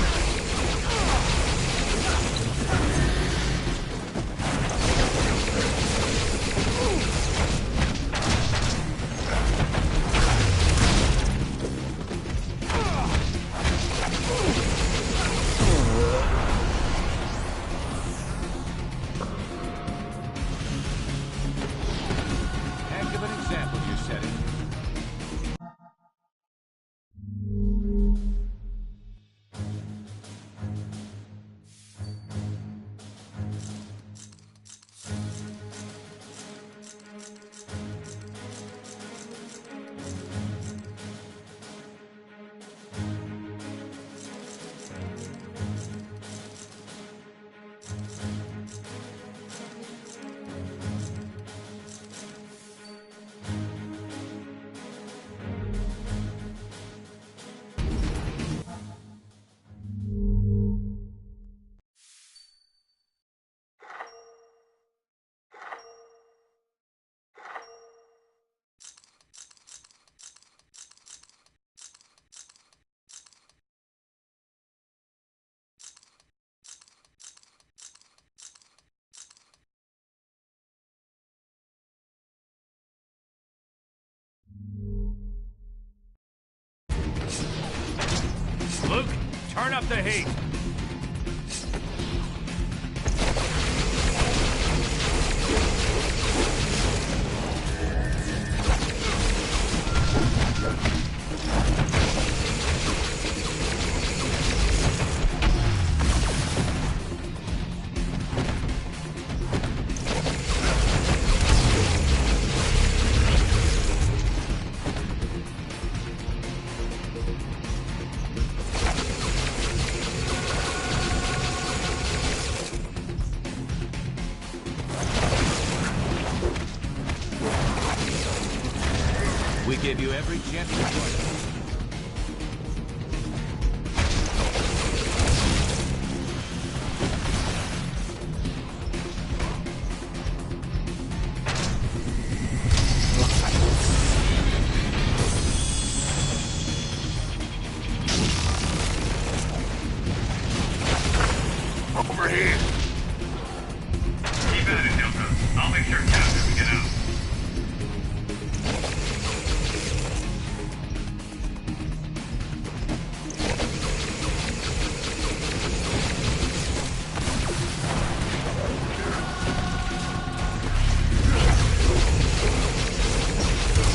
Heck of an example you're setting. Luke, turn up the heat. We gave you every chance to join us. Over here. Keep at it, Delta. I'll make sure Captain can get out.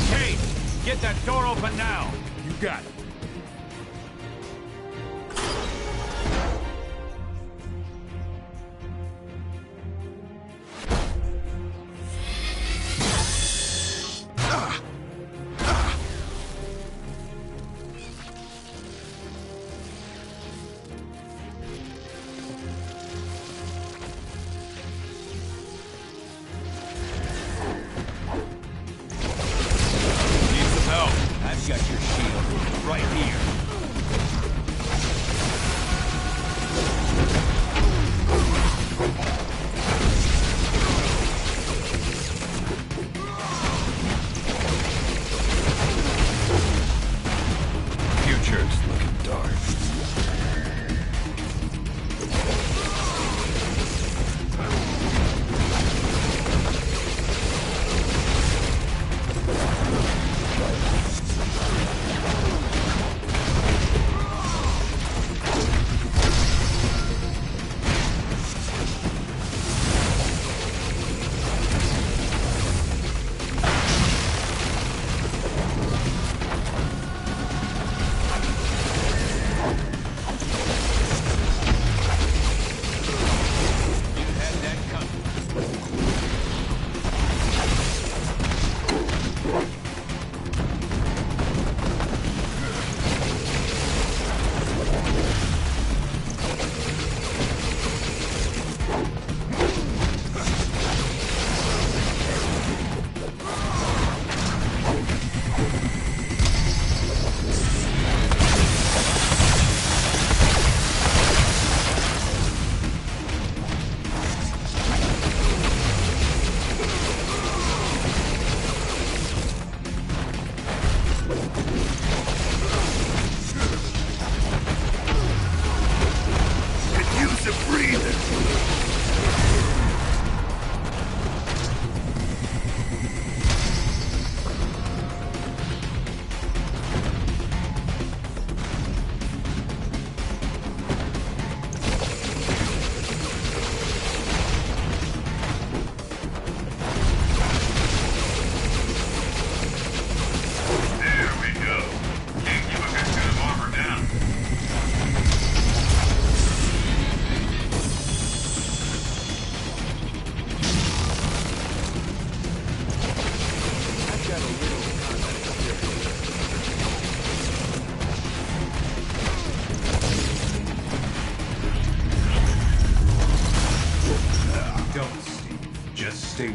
Kate, get that door open now. You got it. Need some help? I've got your shield right here. Future's looking dark.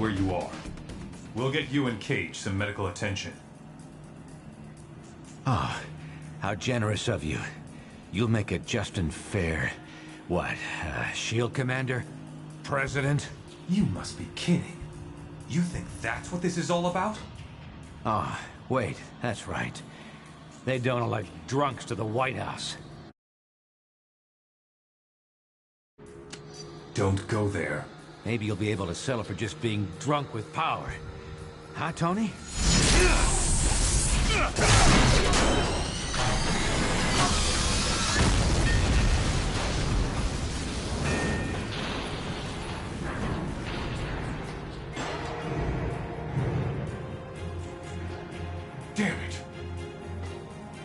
where you are. We'll get you and Cage some medical attention. Oh, how generous of you. You'll make it just and fair. What, SHIELD commander? President? You must be kidding. You think that's what this is all about? Ah, wait, that's right. They don't elect drunks to the White House. Don't go there. Maybe you'll be able to settle for just being drunk with power. Huh, Tony? Damn it!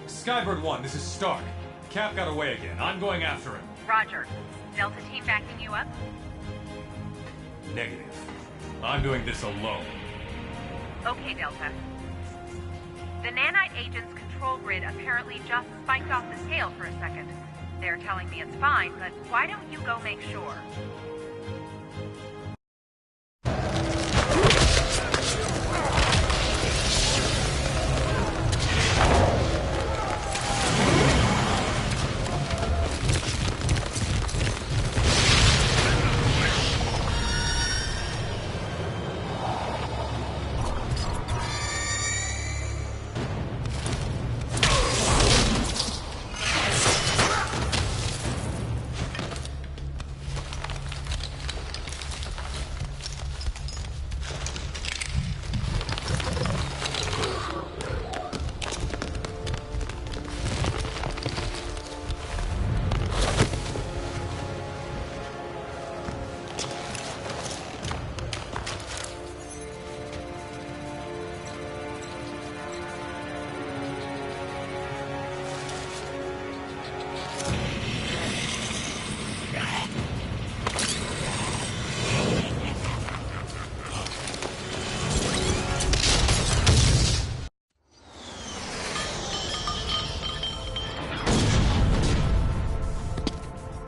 Skybird 1, this is Stark. Cap got away again. I'm going after him. Roger. Delta team backing you up? Negative. I'm doing this alone. Okay, Delta. The nanite agent's control grid apparently just spiked off the scale for a second. They're telling me it's fine, but why don't you go make sure?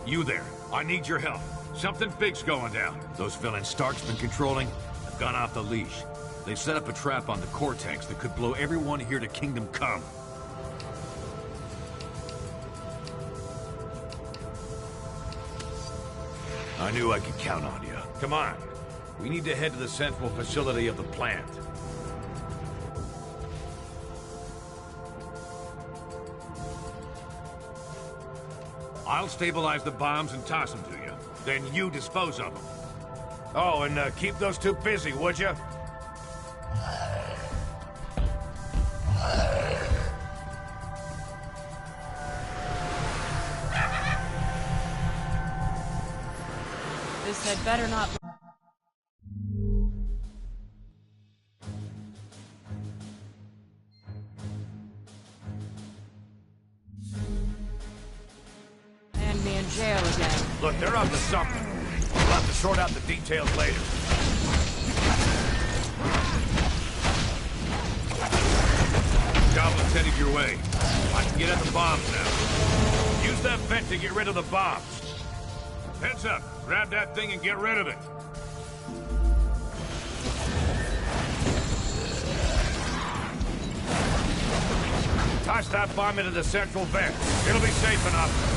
You there. I need your help. Something big's going down. Those villains Stark's been controlling have gone off the leash. They've set up a trap on the Cortex that could blow everyone here to Kingdom Come. I knew I could count on you. Come on. We need to head to the central facility of the plant. I'll stabilize the bombs and toss them to you. Then you dispose of them. Oh, and keep those two busy, would you? This had better not... And me in jail again. Look, they're up to something. We'll have to sort out the details later. Goblin's headed your way. I can get at the bombs now. Use that vent to get rid of the bombs. Heads up. Grab that thing and get rid of it. Toss that bomb into the central vent. It'll be safe enough.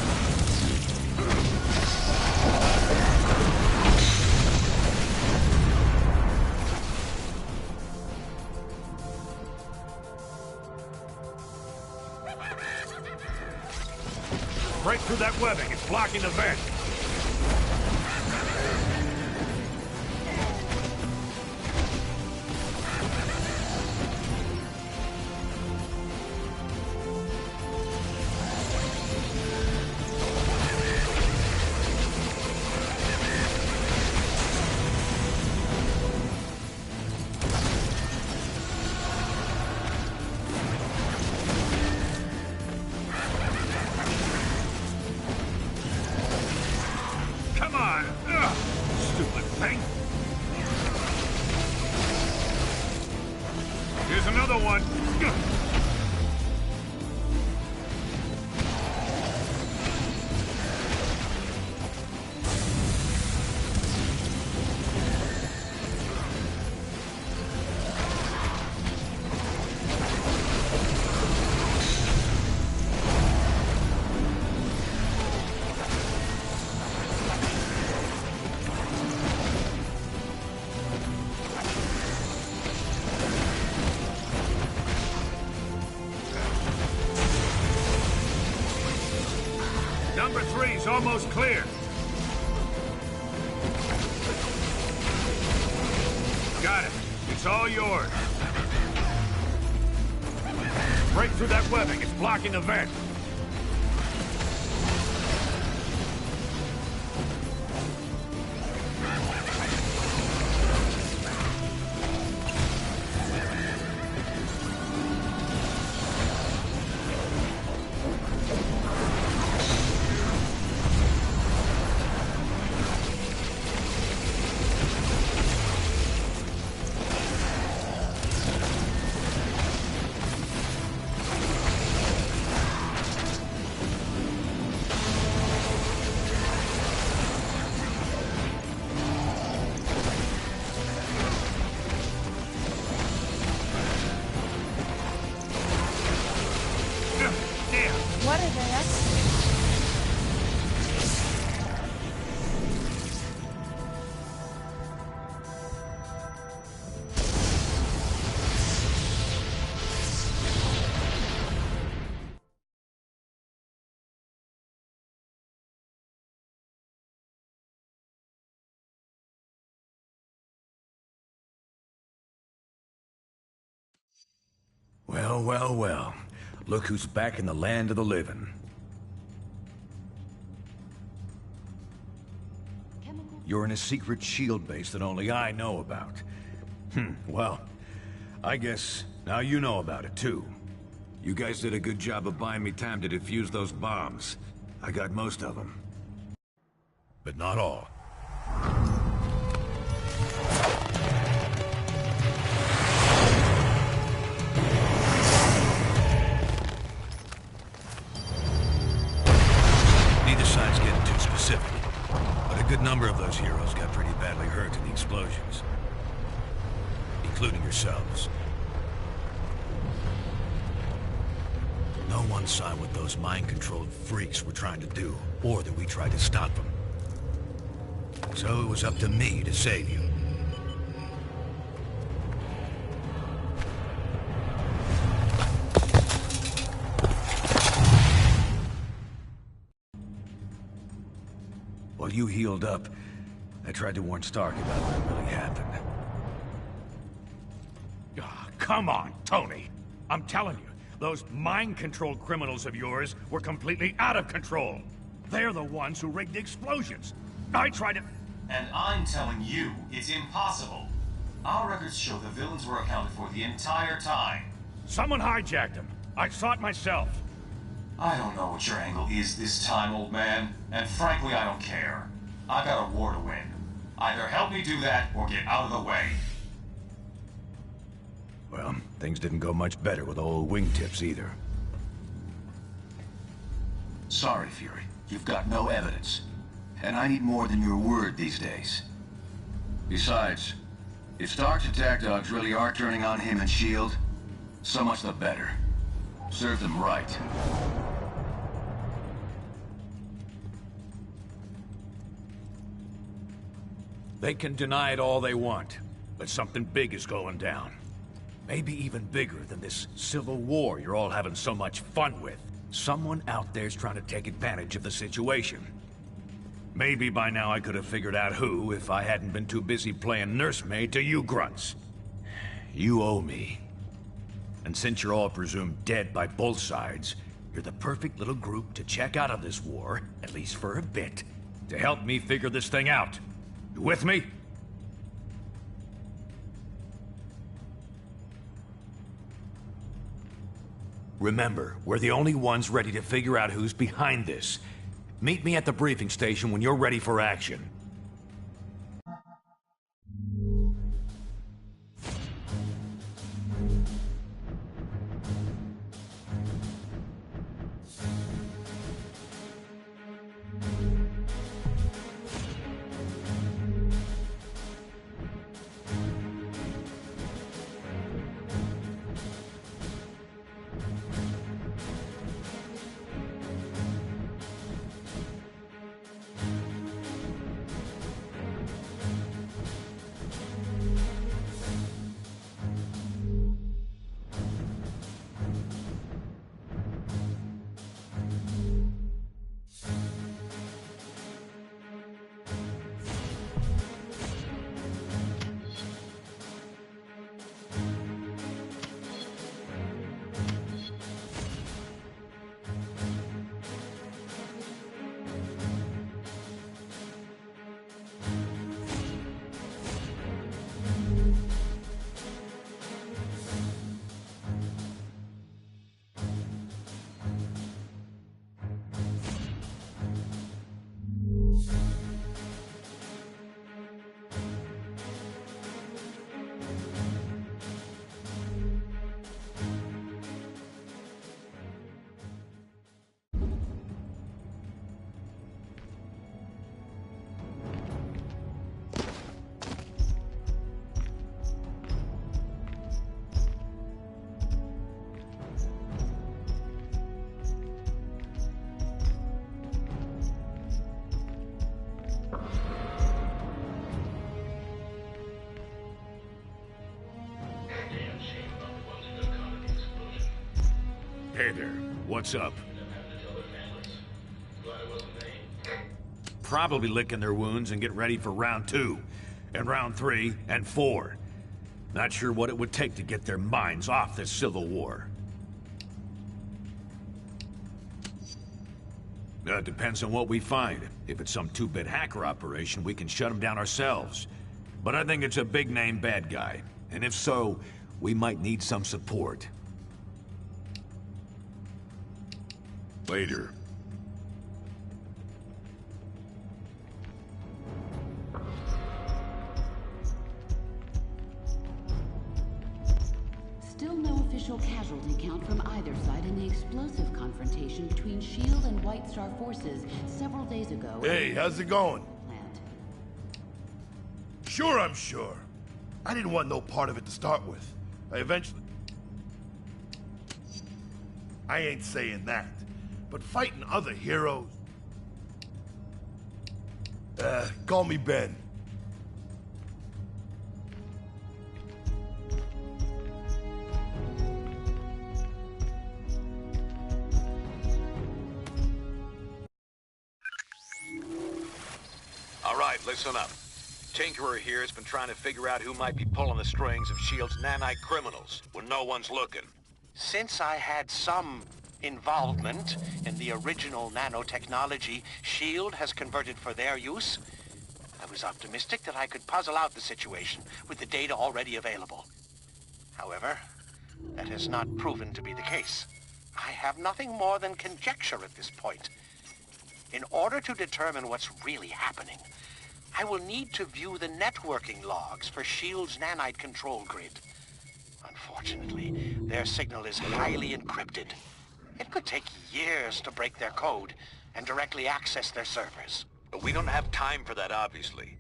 Break through that webbing. It's blocking the vent. Here's another one. Number 3's almost clear. Got it. It's all yours. Break through that webbing. It's blocking the vent. What are they up Well, well, well. Look who's back in the land of the living. You're in a secret shield base that only I know about. Well, I guess now you know about it too. You guys did a good job of buying me time to defuse those bombs. I got most of them. But not all. Neither side's getting too specific, but a good number of those heroes got pretty badly hurt in the explosions. Including yourselves. No one saw what those mind-controlled freaks were trying to do, or that we tried to stop them. So it was up to me to save you. While you healed up, I tried to warn Stark about what really happened. Come on, Tony. I'm telling you, those mind-controlled criminals of yours were completely out of control. They're the ones who rigged the explosions. I tried to... And I'm telling you, it's impossible. Our records show the villains were accounted for the entire time. Someone hijacked them. I saw it myself. I don't know what your angle is this time, old man. And frankly, I don't care. I got a war to win. Either help me do that, or get out of the way. Well, things didn't go much better with old wingtips either. Sorry, Fury. You've got no evidence. And I need more than your word these days. Besides, if Stark's attack dogs really are turning on him and S.H.I.E.L.D., so much the better. Serve them right. They can deny it all they want, but something big is going down. Maybe even bigger than this civil war you're all having so much fun with. Someone out there's trying to take advantage of the situation. Maybe by now I could have figured out who if I hadn't been too busy playing nursemaid to you grunts. You owe me. And since you're all presumed dead by both sides, you're the perfect little group to check out of this war, at least for a bit, to help me figure this thing out. You with me? Remember, we're the only ones ready to figure out who's behind this. Meet me at the briefing station when you're ready for action. Hey there, what's up? Probably licking their wounds and get ready for round 2, and round 3, and 4. Not sure what it would take to get their minds off this civil war. It depends on what we find. If it's some 2-bit hacker operation, we can shut them down ourselves. But I think it's a big-name bad guy. And if so, we might need some support. Later. Still no official casualty count from either side in the explosive confrontation between S.H.I.E.L.D. and White Star forces several days ago. Hey, how's it going? Plant. Sure, I'm sure. I didn't want no part of it to start with. I ain't saying that. But fighting other heroes... call me Ben. All right, listen up. Tinkerer here has been trying to figure out who might be pulling the strings of S.H.I.E.L.D.'s nanite criminals when no one's looking. Since I had some involvement in the original nanotechnology S.H.I.E.L.D. has converted for their use, I was optimistic that I could puzzle out the situation with the data already available. However, that has not proven to be the case. I have nothing more than conjecture at this point. In order to determine what's really happening, I will need to view the networking logs for S.H.I.E.L.D.'s nanite control grid. Unfortunately, their signal is highly encrypted. It could take years to break their code and directly access their servers. But we don't have time for that, obviously.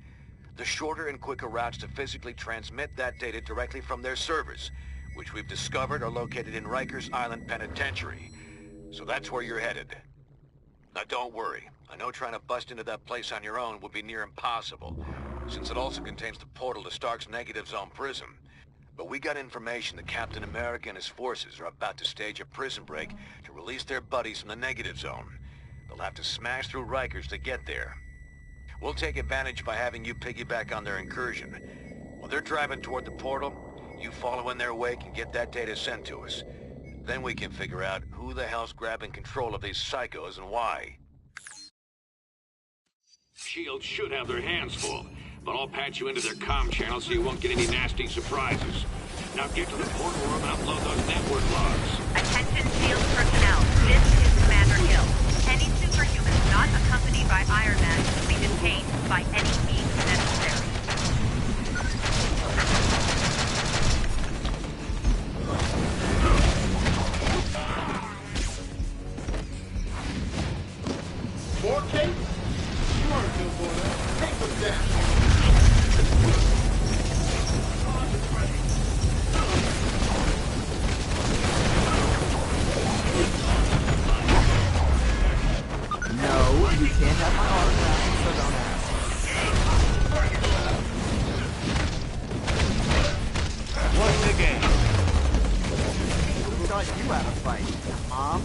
The shorter and quicker routes to physically transmit that data directly from their servers, which we've discovered are located in Rikers Island Penitentiary. So that's where you're headed. Now don't worry. I know trying to bust into that place on your own would be near impossible, since it also contains the portal to Stark's Negative Zone prison. But we got information that Captain America and his forces are about to stage a prison break to release their buddies from the Negative Zone. They'll have to smash through Rikers to get there. We'll take advantage by having you piggyback on their incursion. While they're driving toward the portal, you follow in their wake and get that data sent to us. Then we can figure out who the hell's grabbing control of these psychos and why. S.H.I.E.L.D. should have their hands full, but I'll patch you into their comm channel so you won't get any nasty surprises. Now get to the portal room and upload those network logs. Attention S.H.I.E.L.D. personnel. This is Commander Hill. Any superhumans not accompanied by Iron Man will be detained by any means necessary. More cake? You aren't good for that. Take them down. No, you can't have my autograph, so don't ask. What's the game? Who thought you had a fight, Mom?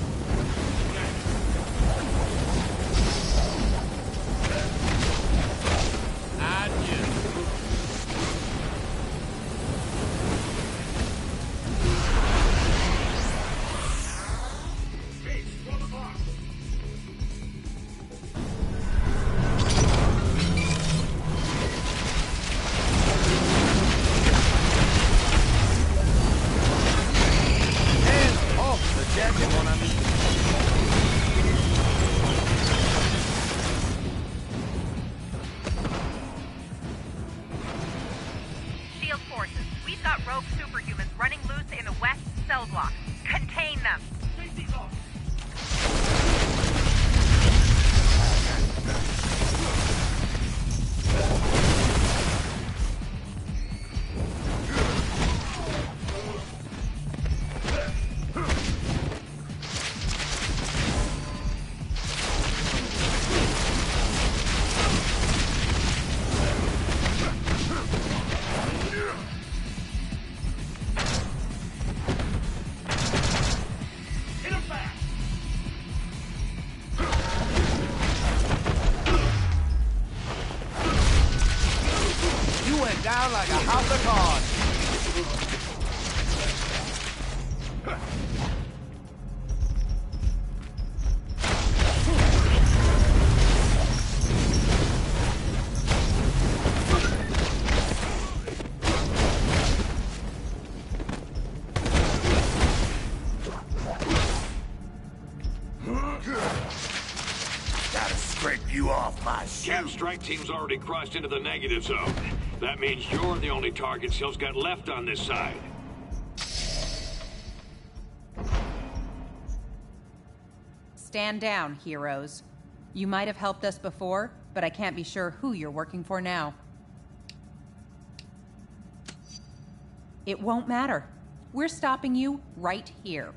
S.H.I.E.L.D. forces, we've got rogue superhumans running loose in the west cell block. Contain them! Cap's strike team's already crossed into the negative zone. That means you're the only target Hill's got left on this side. Stand down, heroes. You might have helped us before, but I can't be sure who you're working for now. It won't matter. We're stopping you right here.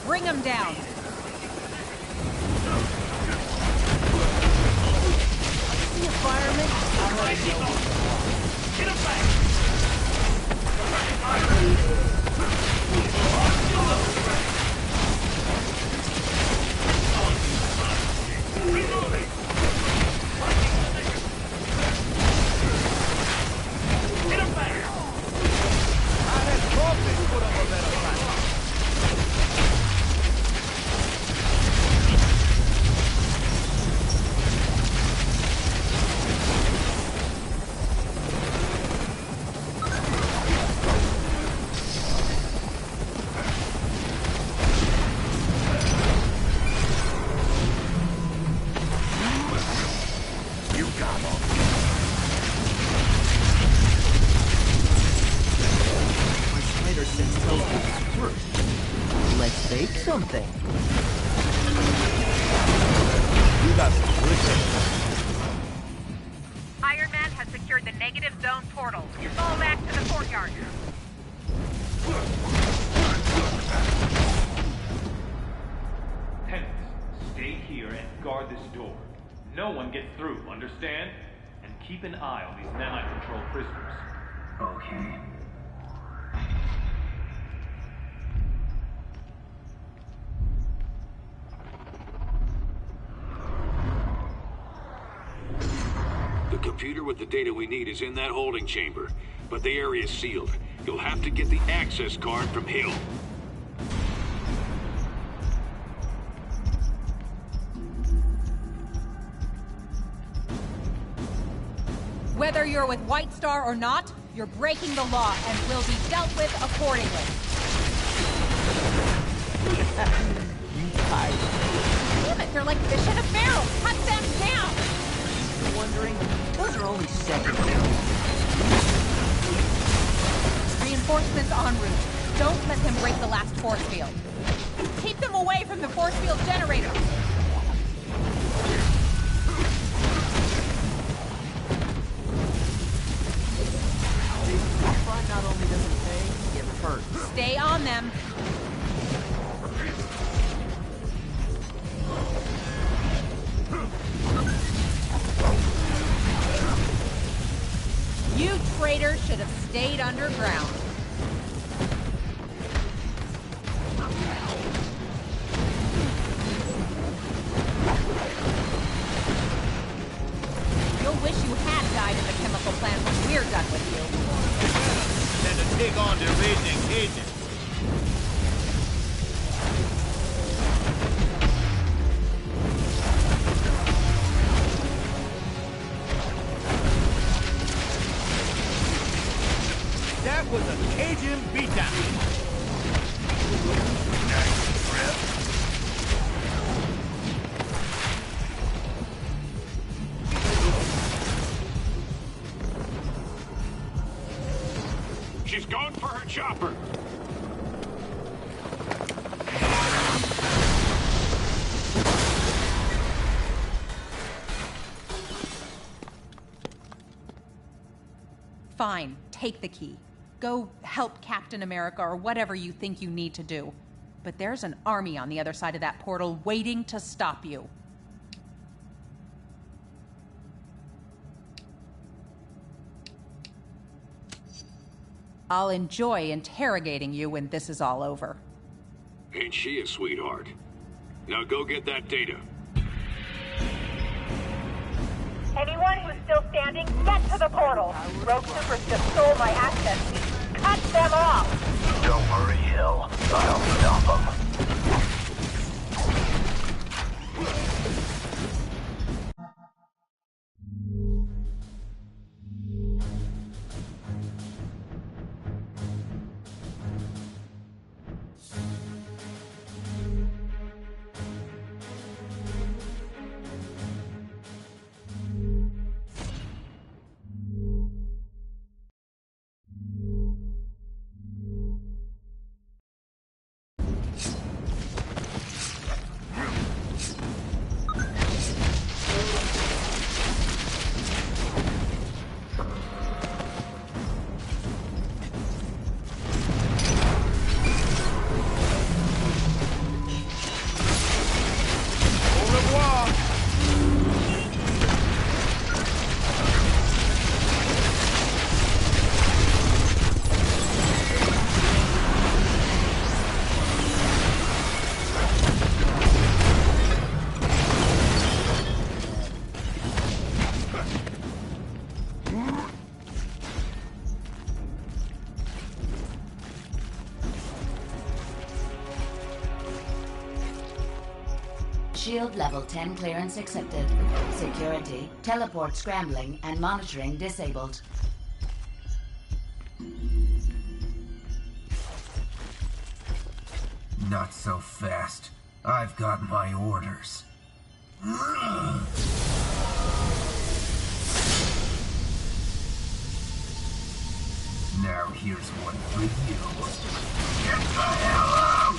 Bring them down! The fireman? I already know. Get him back! Reloading! Get him back! I had trophies put up a better fight. Let's bake something. You got some good things. Iron Man has secured the negative zone portal. Fall back to the courtyard. Tenants, stay here and guard this door. No one gets through, understand? And keep an eye on these nanite-controlled prisoners. Okay. The computer with the data we need is in that holding chamber, but the area's sealed. You'll have to get the access card from Hill. Whether you're with White Star or not, you're breaking the law and will be dealt with accordingly. You tired. Damn it, they're like fish in a barrel. Cut them down! You're wondering, those are only secondary. Reinforcements en route. Don't let them break the last force field. Keep them away from the force field generator. Fun not only doesn't pay, it hurts. Stay on them. You traitors should have stayed underground. You'll wish you had died in the chemical plant when we're done with you. Then to take on the raging agent. That was a Cajun beatdown. Nice trip. She's going for her chopper. Fine, take the key. Go help Captain America or whatever you think you need to do. But there's an army on the other side of that portal waiting to stop you. I'll enjoy interrogating you when this is all over. Ain't she a sweetheart? Now go get that data. Anyone who's still standing, get to the portal. Rogue Supers just stole my access key. Cut them off! Don't worry, Hill. I'll stop them. Shield level 10 clearance accepted. Security, teleport scrambling, and monitoring disabled. Not so fast. I've got my orders. Now here's one for you. Get the hell out!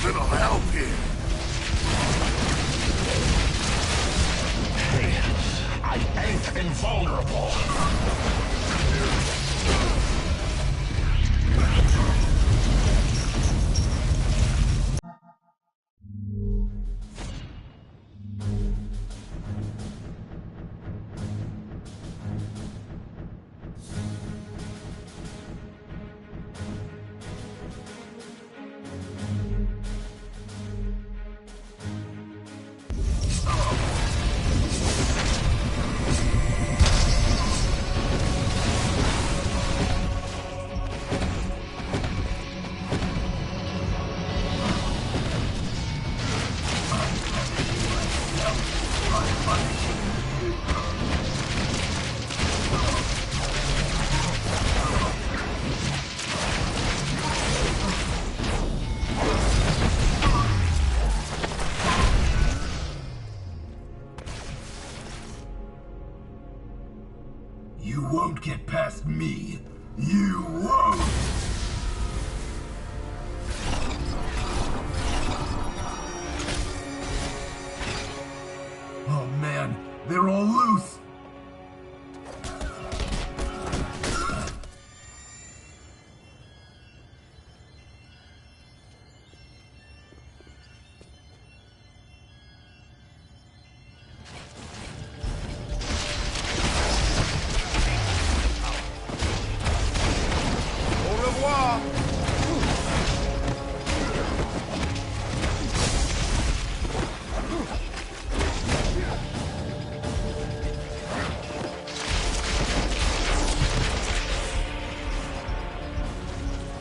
Little help here. Hey, I ain't invulnerable. You won't get past me. You won't! Oh man, they're all loose!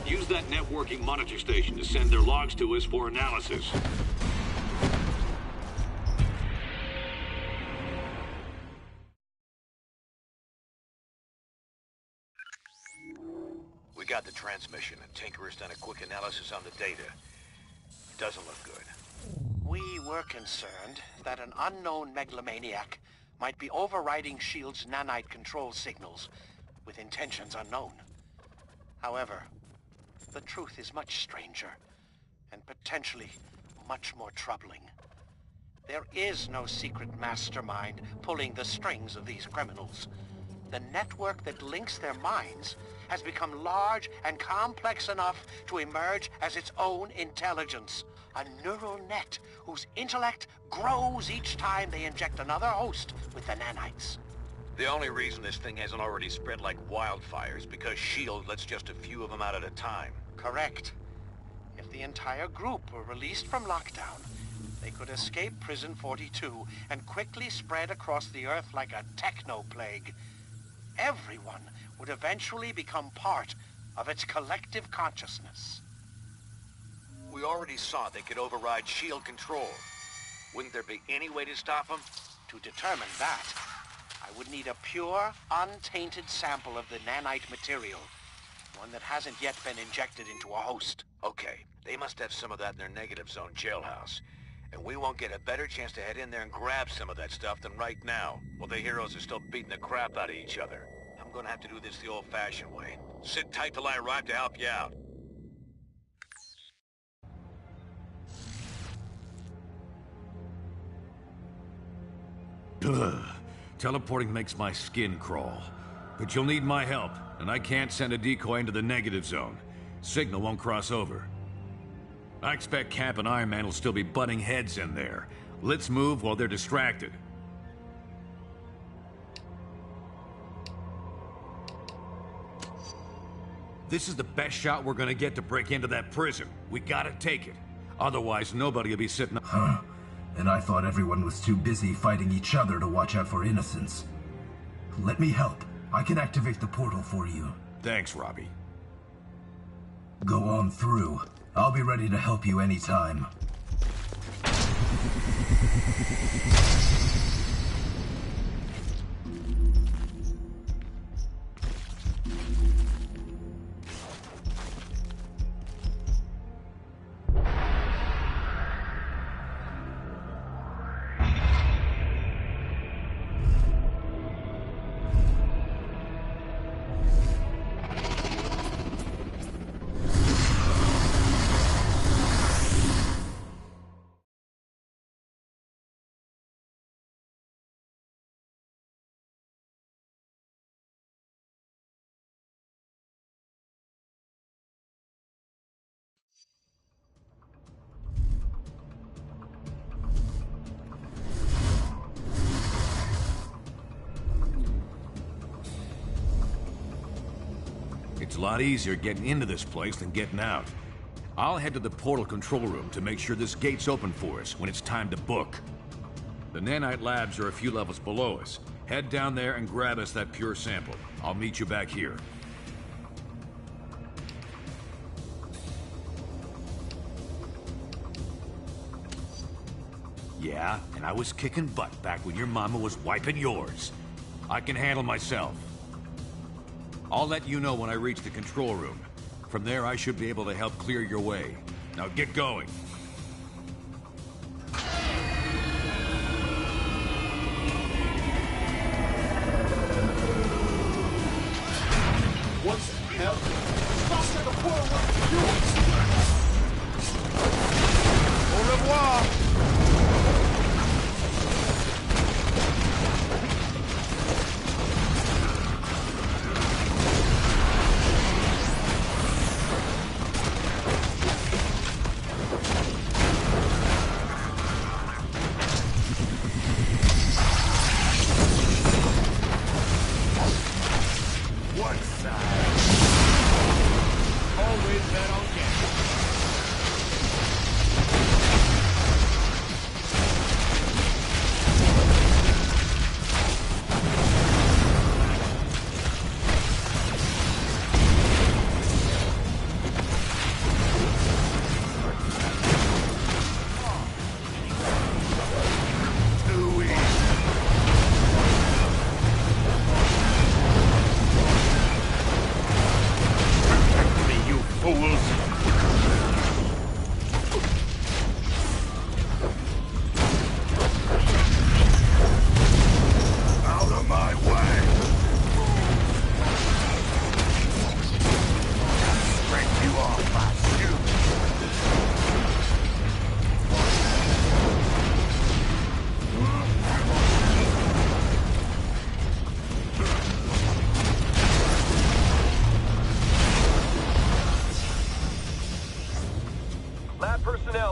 Use that networking monitor station to send their logs to us for analysis. We got the transmission, and Tinkerer's done a quick analysis on the data. It doesn't look good. We were concerned that an unknown megalomaniac might be overriding S.H.I.E.L.D.'s nanite control signals with intentions unknown. However, the truth is much stranger and potentially much more troubling. There is no secret mastermind pulling the strings of these criminals. The network that links their minds has become large and complex enough to emerge as its own intelligence. A neural net whose intellect grows each time they inject another host with the nanites. The only reason this thing hasn't already spread like wildfire is because S.H.I.E.L.D. lets just a few of them out at a time. Correct. If the entire group were released from lockdown, they could escape Prison 42 and quickly spread across the Earth like a techno-plague. Everyone would eventually become part of its collective consciousness. We already saw they could override S.H.I.E.L.D. control. Wouldn't there be any way to stop them? To determine that, I would need a pure, untainted sample of the nanite material. One that hasn't yet been injected into a host. Okay, they must have some of that in their negative zone jailhouse. And we won't get a better chance to head in there and grab some of that stuff than right now, while the heroes are still beating the crap out of each other. I'm gonna have to do this the old-fashioned way. Sit tight till I arrive to help you out. Ugh. Teleporting makes my skin crawl. But you'll need my help, and I can't send a decoy into the negative zone. Signal won't cross over. I expect Cap and Iron Man will still be butting heads in there. Let's move while they're distracted. This is the best shot we're gonna get to break into that prison. We gotta take it. Otherwise, nobody will be sitting... Huh. And I thought everyone was too busy fighting each other to watch out for innocents. Let me help. I can activate the portal for you. Thanks, Robbie. Go on through. I'll be ready to help you anytime. It's a lot easier getting into this place than getting out. I'll head to the portal control room to make sure this gate's open for us when it's time to book. The nanite labs are a few levels below us. Head down there and grab us that pure sample. I'll meet you back here. Yeah, and I was kicking butt back when your mama was wiping yours. I can handle myself. I'll let you know when I reach the control room. From there, I should be able to help clear your way. Now get going. What the hell? Faster the portal will do it! Au revoir!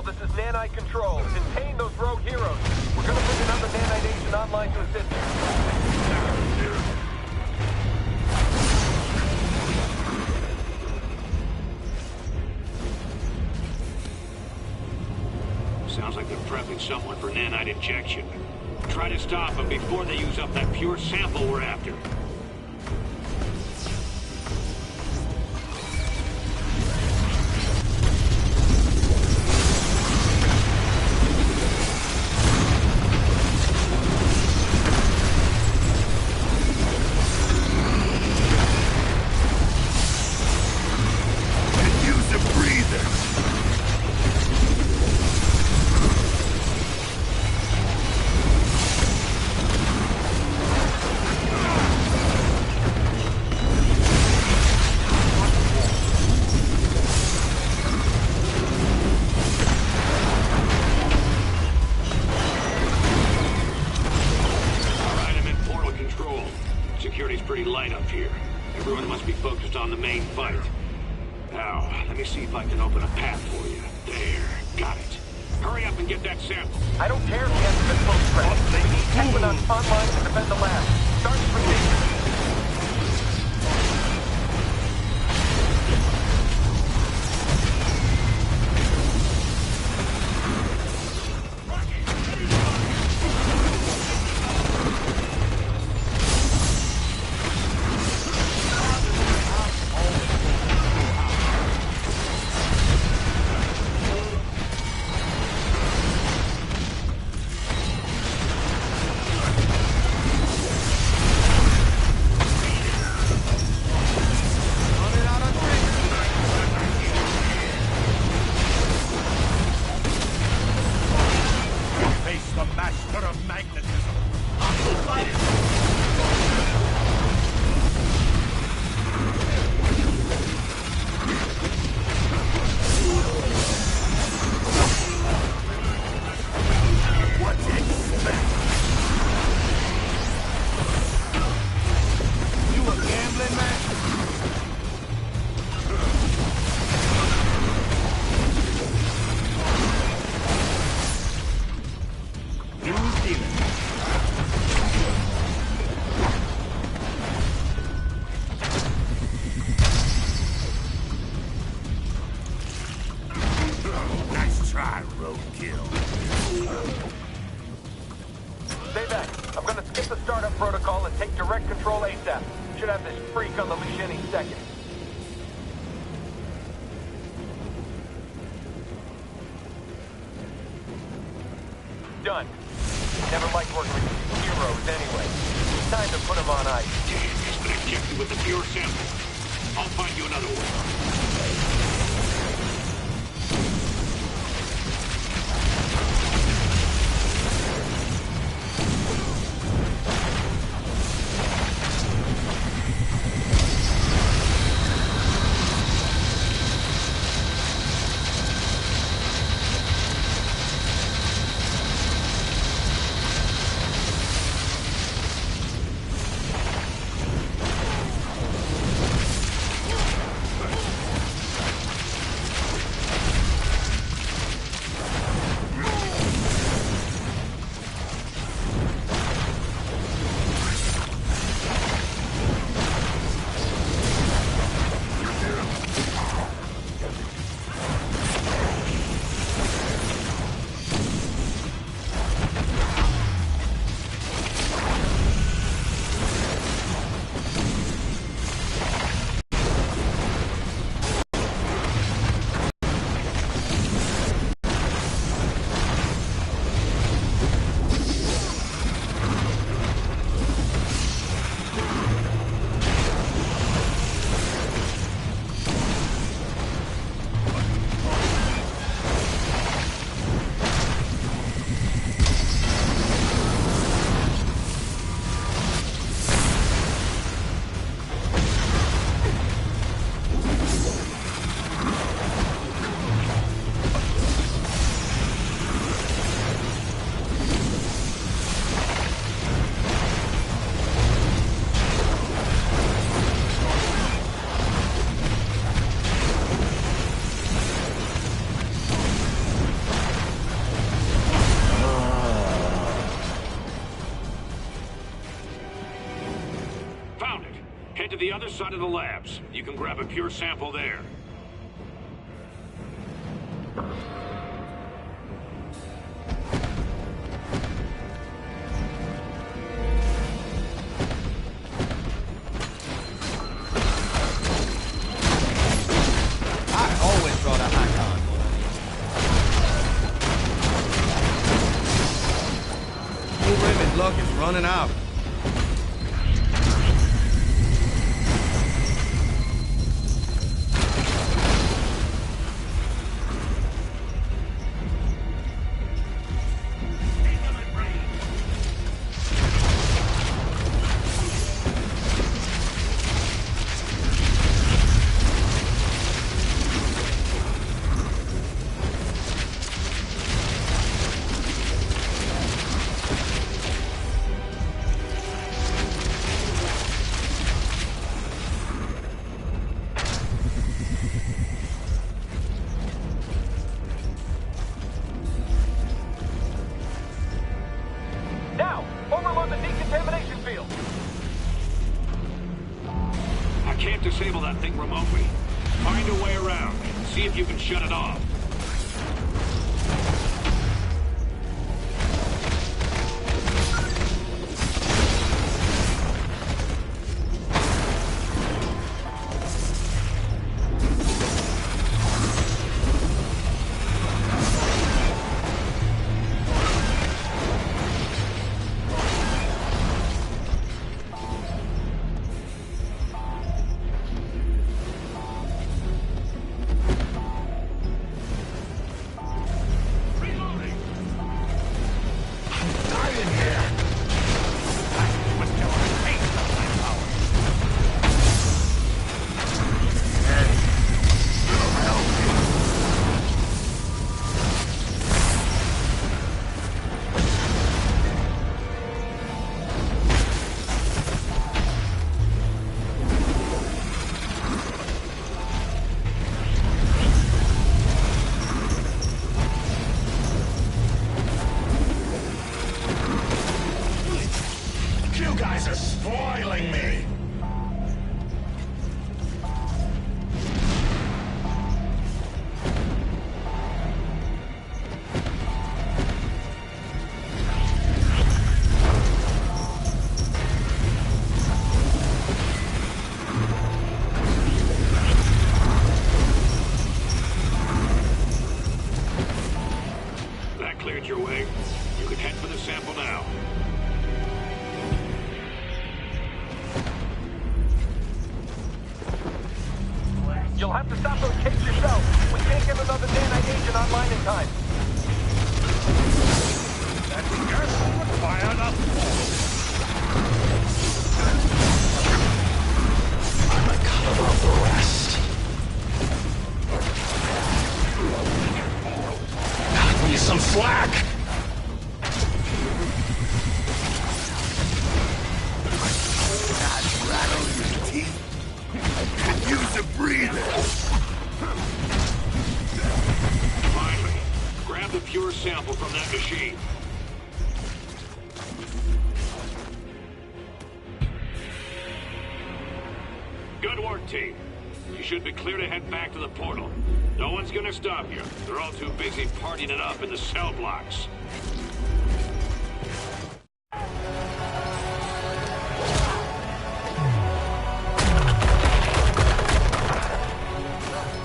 This is Nanite Control. Contain those rogue heroes. We're gonna bring another Nanite agent online to assist you. Sounds like they're prepping someone for nanite injection. Try to stop them before they use up that pure sample we're after. Security's pretty light up here. Everyone must be focused on the main fight. Now, let me see if I can open a path for you. There, got it. Hurry up and get that sample. I don't care if he has a good close friend. They need Technodons online to defend the lab. Start the procedure. try, roadkill. Stay back. I'm gonna skip the startup protocol and take direct control ASAP. Should have this freak on the leash any second. Done. Never liked working with these heroes anyway. Time to put them on ice. He's been injected with the pure sample. I'll find you another one. Head to the other side of the labs. You can grab a pure sample there. I always brought a high con. Blue Ribbon luck is running out. Disable that thing remotely. Find a way around. See if you can shut it off. cleared your way. You can head for the sample now. You'll have to stop those tapes yourself. We can't get another nanite agent online in time. That's careful with fire up. I'm a cut above the rest. Cut me some slack! Not rattle your teeth. Could use a breather. Finally, grab the pure sample from that machine. Good work, team. You should be clear to head back to the portal. No one's gonna stop you. They're all too busy partying it up in the cell blocks.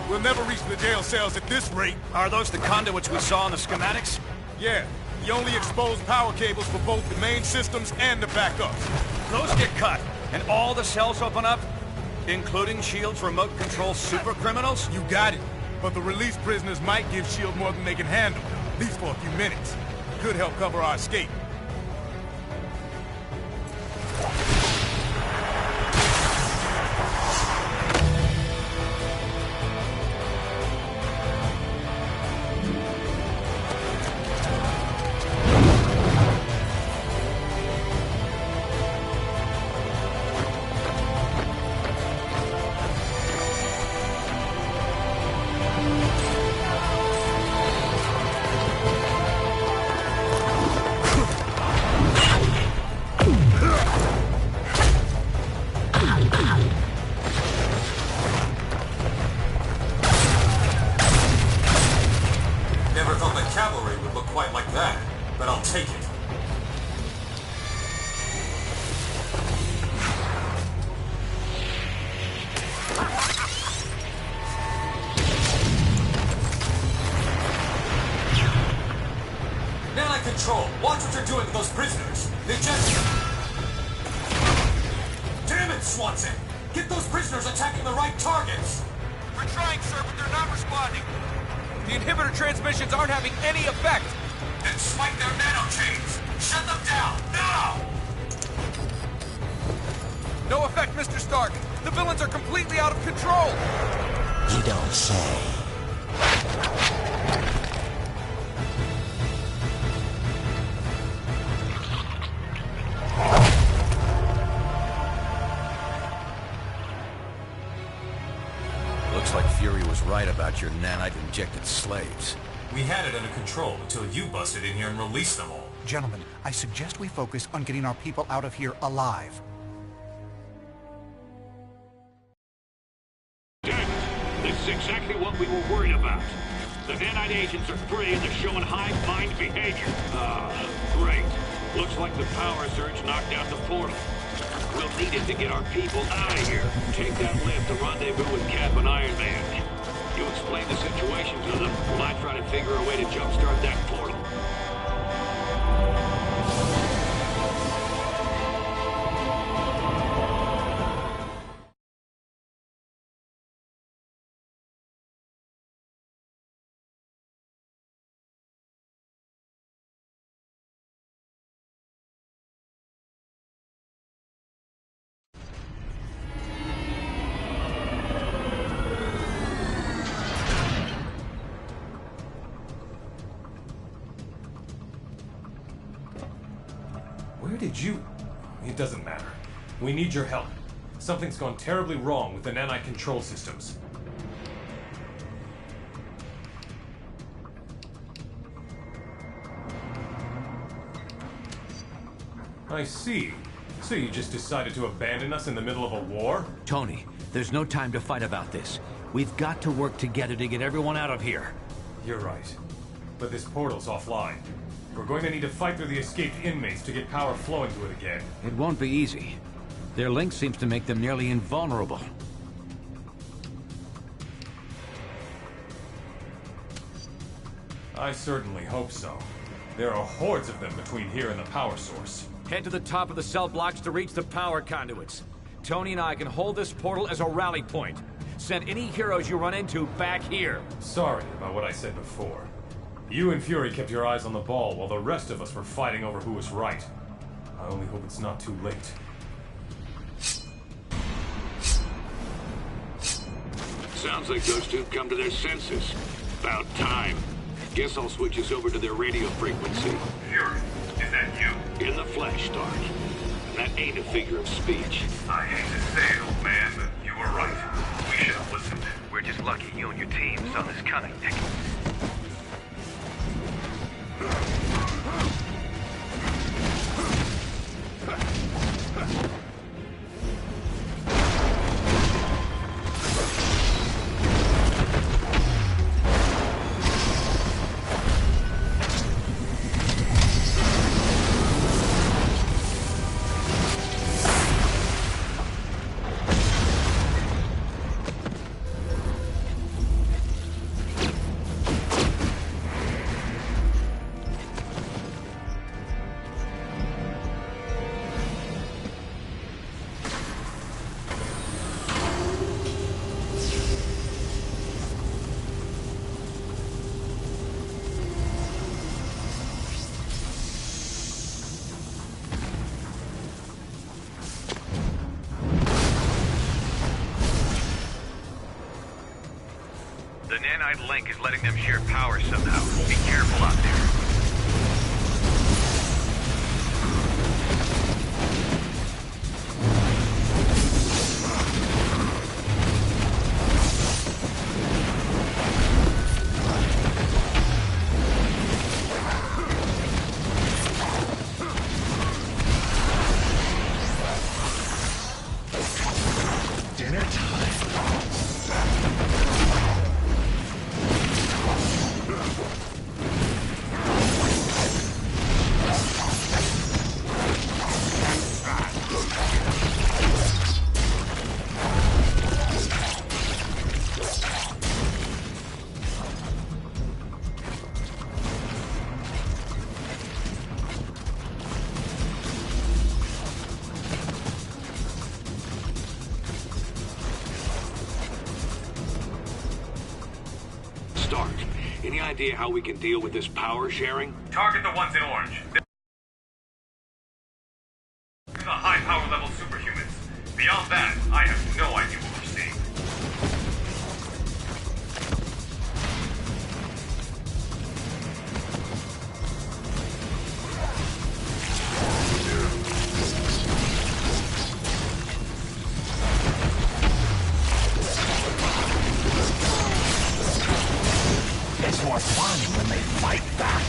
We'll never reach the jail cells at this rate. Are those the conduits we saw in the schematics? Yeah. The only exposed power cables for both the main systems and the backups. Those get cut, and all the cells open up? Including S.H.I.E.L.D.'s remote control super criminals? You got it. But the released prisoners might give S.H.I.E.L.D. more than they can handle, at least for a few minutes. Could help cover our escape. Never thought the cavalry would look quite like that, but I'll take it. Nanite Control, watch what you're doing with those prisoners. They just... Damn it, Swanson! Get those prisoners attacking the right targets! We're trying, sir, but they're not responding. The inhibitor transmissions aren't having any effect. Then spike their nanochains! Shut them down, now! No effect, Mr. Stark. The villains are completely out of control. You don't say. Looks like Fury was right about your nanite-injected slaves. We had it under control until you busted in here and released them all. Gentlemen, I suggest we focus on getting our people out of here alive. Damn it! This is exactly what we were worried about. The nanite agents are free and they're showing hive mind behavior. Great. Looks like the power surge knocked out the portal. We'll need it to get our people out of here. Take that lift to rendezvous with Cap and Iron Man. You explain the situation to them, while I try to figure a way to jumpstart that portal. Where did you... It doesn't matter. We need your help. Something's gone terribly wrong with the nanite control systems. I see. So you just decided to abandon us in the middle of a war? Tony, there's no time to fight about this. We've got to work together to get everyone out of here. You're right. But this portal's offline. We're going to need to fight through the escaped inmates to get power flowing to it again. It won't be easy. Their link seems to make them nearly invulnerable. I certainly hope so. There are hordes of them between here and the power source. Head to the top of the cell blocks to reach the power conduits. Tony and I can hold this portal as a rally point. Send any heroes you run into back here. Sorry about what I said before. You and Fury kept your eyes on the ball while the rest of us were fighting over who was right. I only hope it's not too late. Sounds like those two come to their senses. About time. Guess I'll switch us over to their radio frequency. Fury, is that you? In the flesh, Stark. And that ain't a figure of speech. I hate to say it, old man, but you were right. We should have listened. We're just lucky you and your team saw this coming, Nick. The nanite link is letting them share power somehow. Be careful out there. Any idea how we can deal with this power sharing? Target the ones in orange. They're the high power level superhumans. Beyond that, I have no idea what we're seeing. It's more fun when they fight back.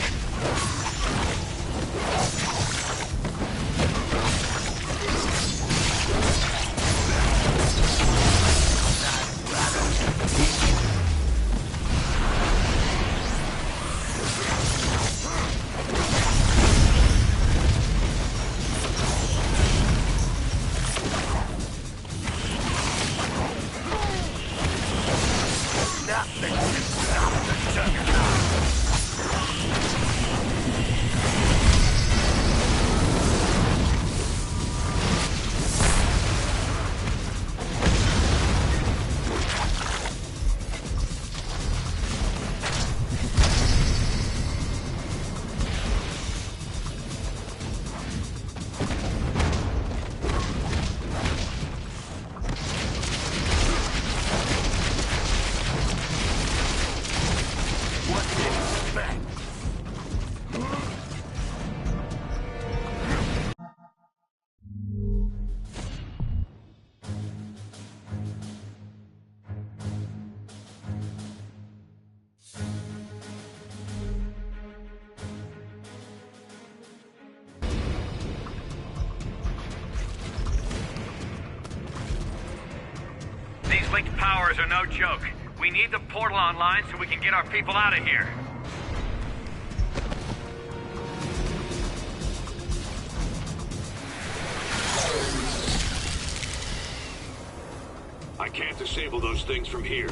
These linked powers are no joke. We need the portal online so we can get our people out of here. I can't disable those things from here.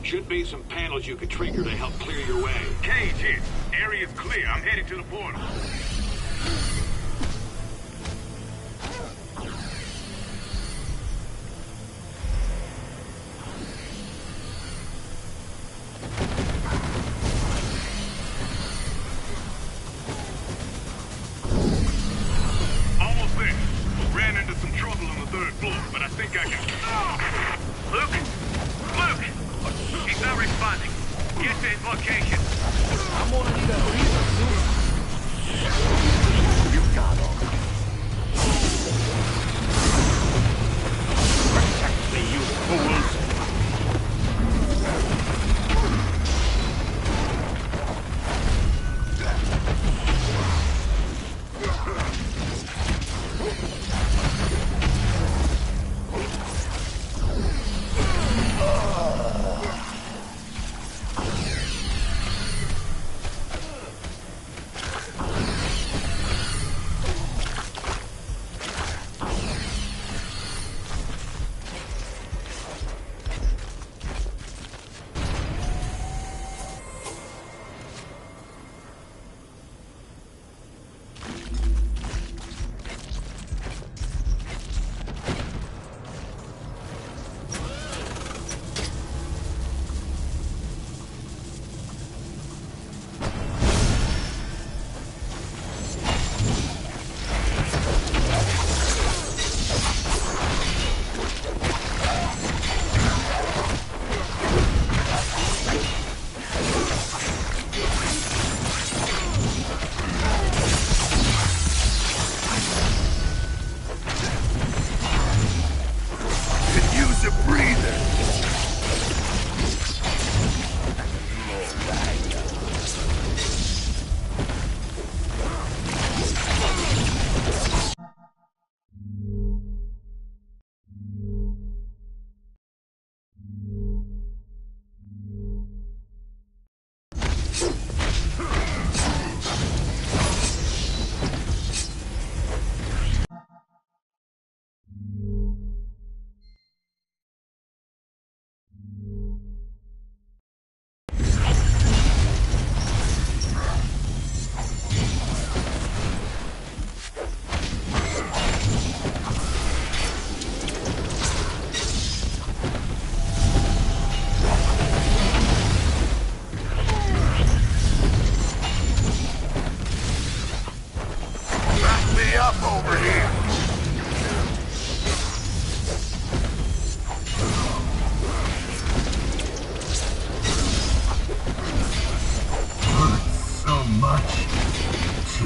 Should be some panels you could trigger to help clear your way. Cage in. Area's clear. I'm heading to the portal.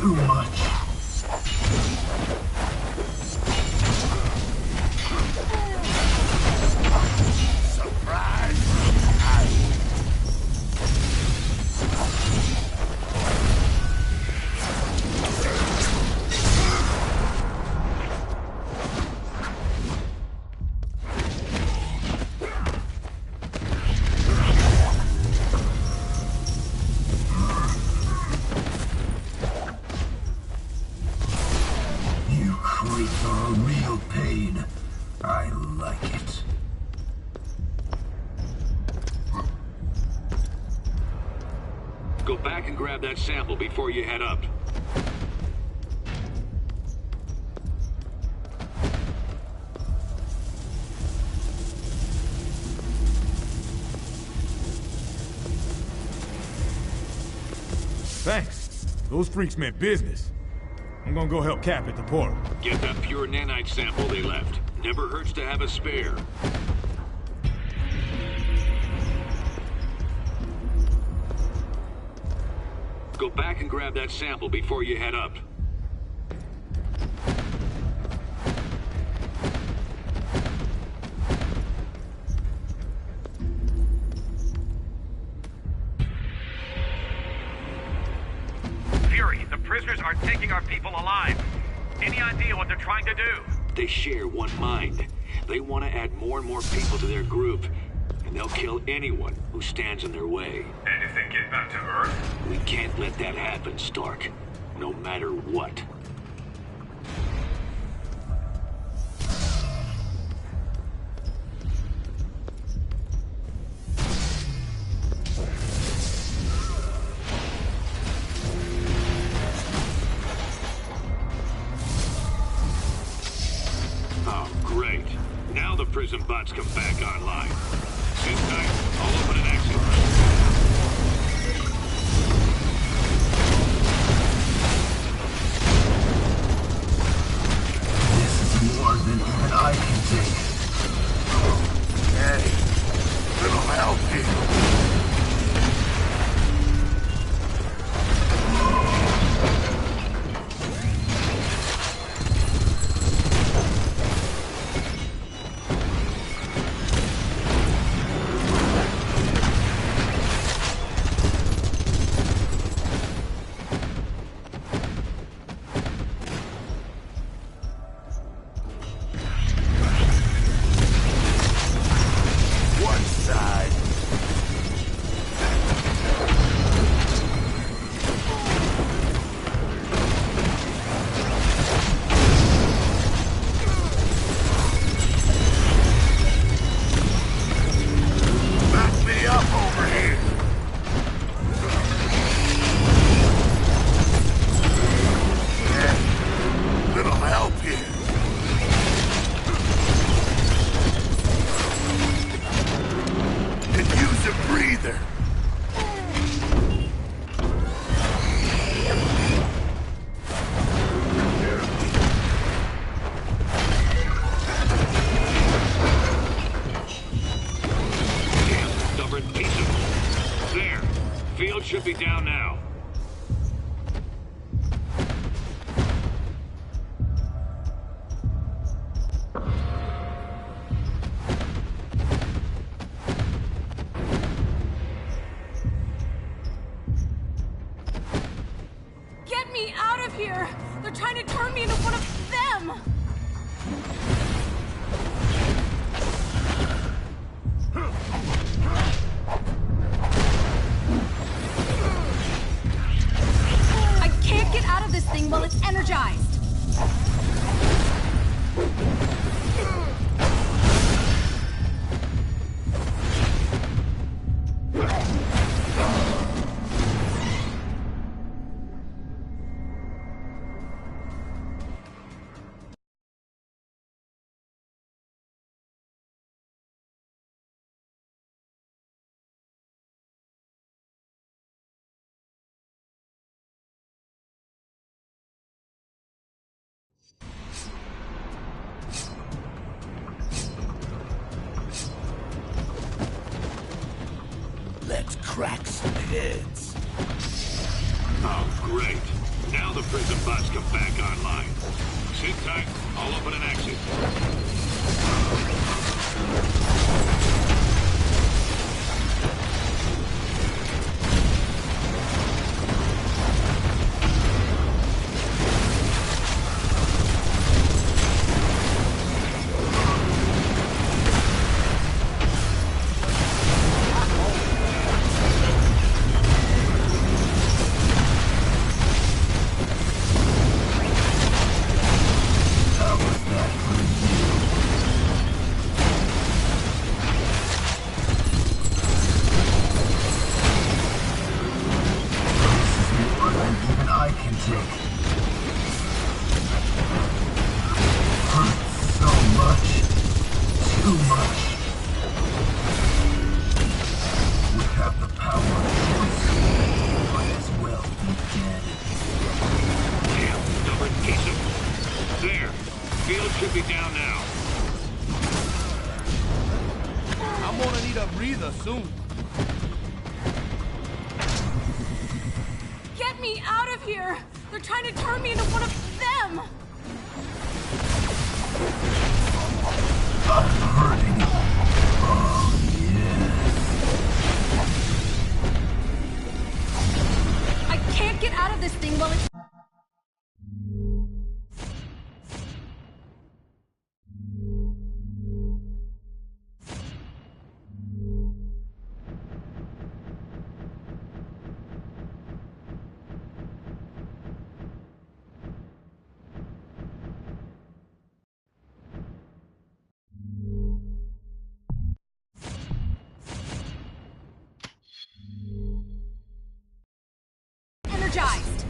Too much. I like it. Go back and grab that sample before you head up. Thanks. Those freaks meant business. I'm gonna go help Cap at the portal. Get that pure nanite sample they left. Never hurts to have a spare. Go back and grab that sample before you head up. Fury, the prisoners are taking our people alive. Any idea what they're trying to do? They share one mind. They want to add more and more people to their group, and they'll kill anyone who stands in their way. And if they get back to Earth? We can't let that happen, Stark. No matter what. bots come back online. Sit tight. I'll open an exit. This is more than even I can take. Hey, little help here. Should be down now. Get me out of here! They're trying to turn me into one of them! Thing while it's energized. Let's crack some heads. Oh, great. Now the prison bots come back online. Sit tight. I'll open an exit. Should be down now. I'm gonna need a breather soon. Get me out of here! They're trying to turn me into one of them! I'm hurting. Oh, yes. I can't get out of this thing while it's... energized.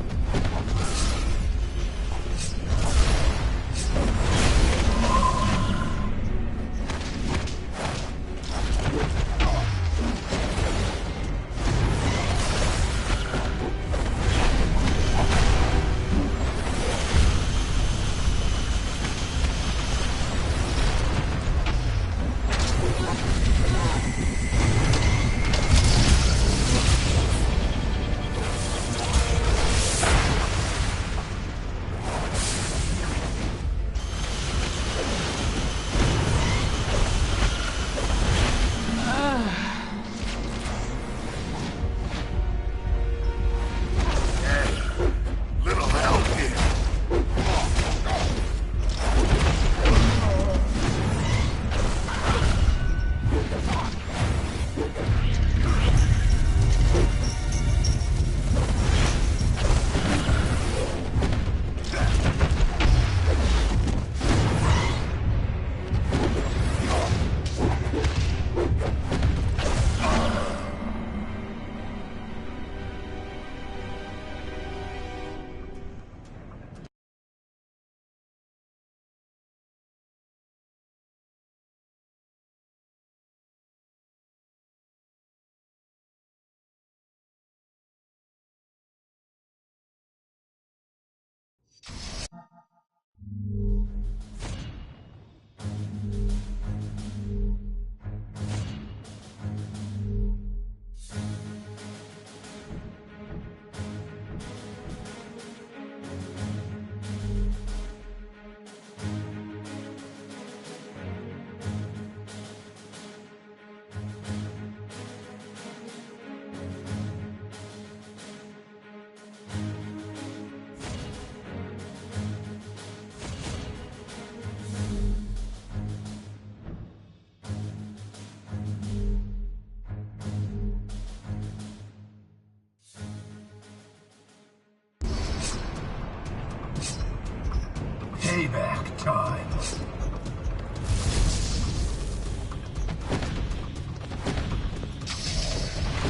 Payback time.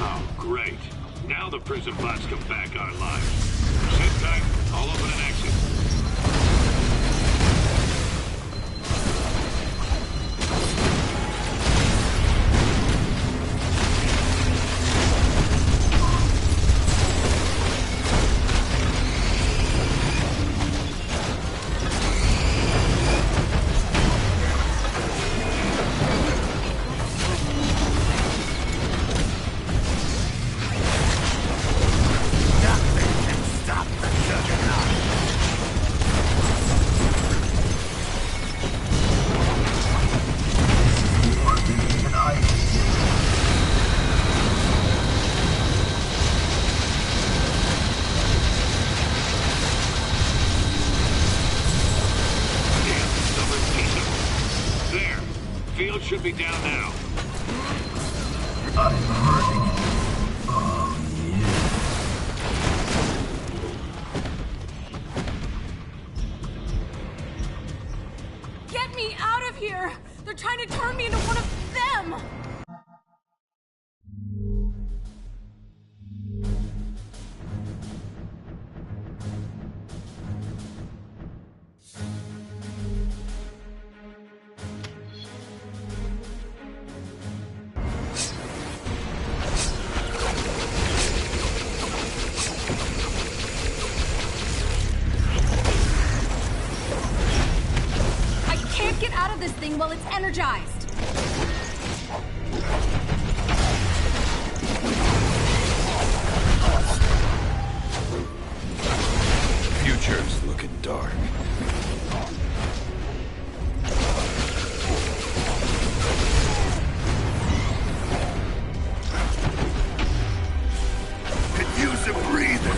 Oh, great. Now the prison bots come back online. Sit tight. I'll open an exit. Field should be down now. I'm hurting. Oh, yeah. Get me out of here! They're trying to turn me into one of them! Get out of this thing while it's energized. Future's looking dark. Could use a breather.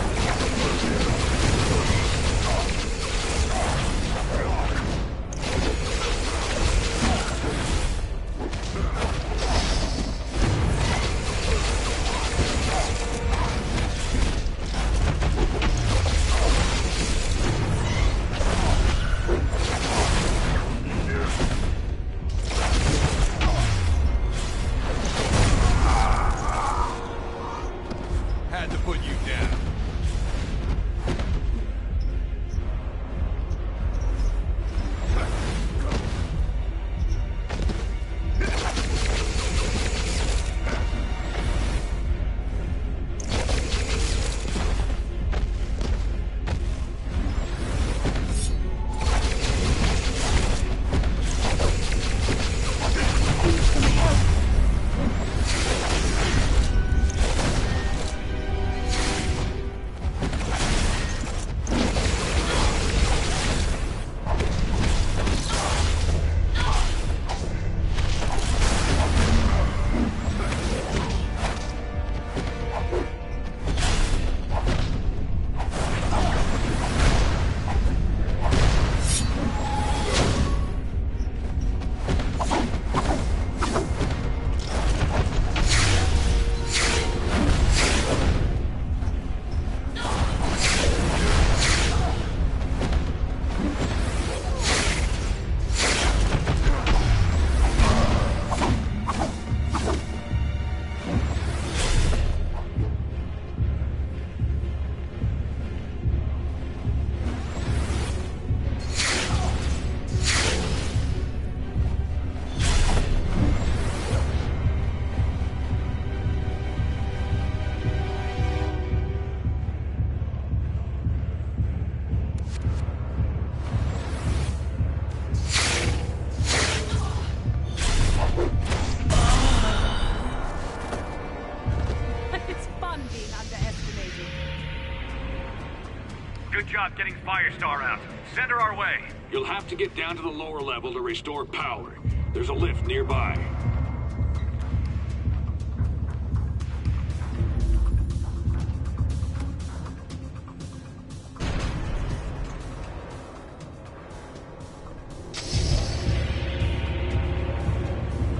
Good job getting Firestar out. Send her our way. You'll have to get down to the lower level to restore power. There's a lift nearby.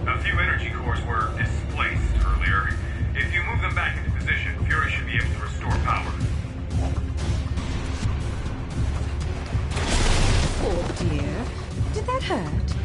A few energy cores were displaced earlier. If you move them back into position, Fury should be able to restore power. Oh dear. Did that hurt?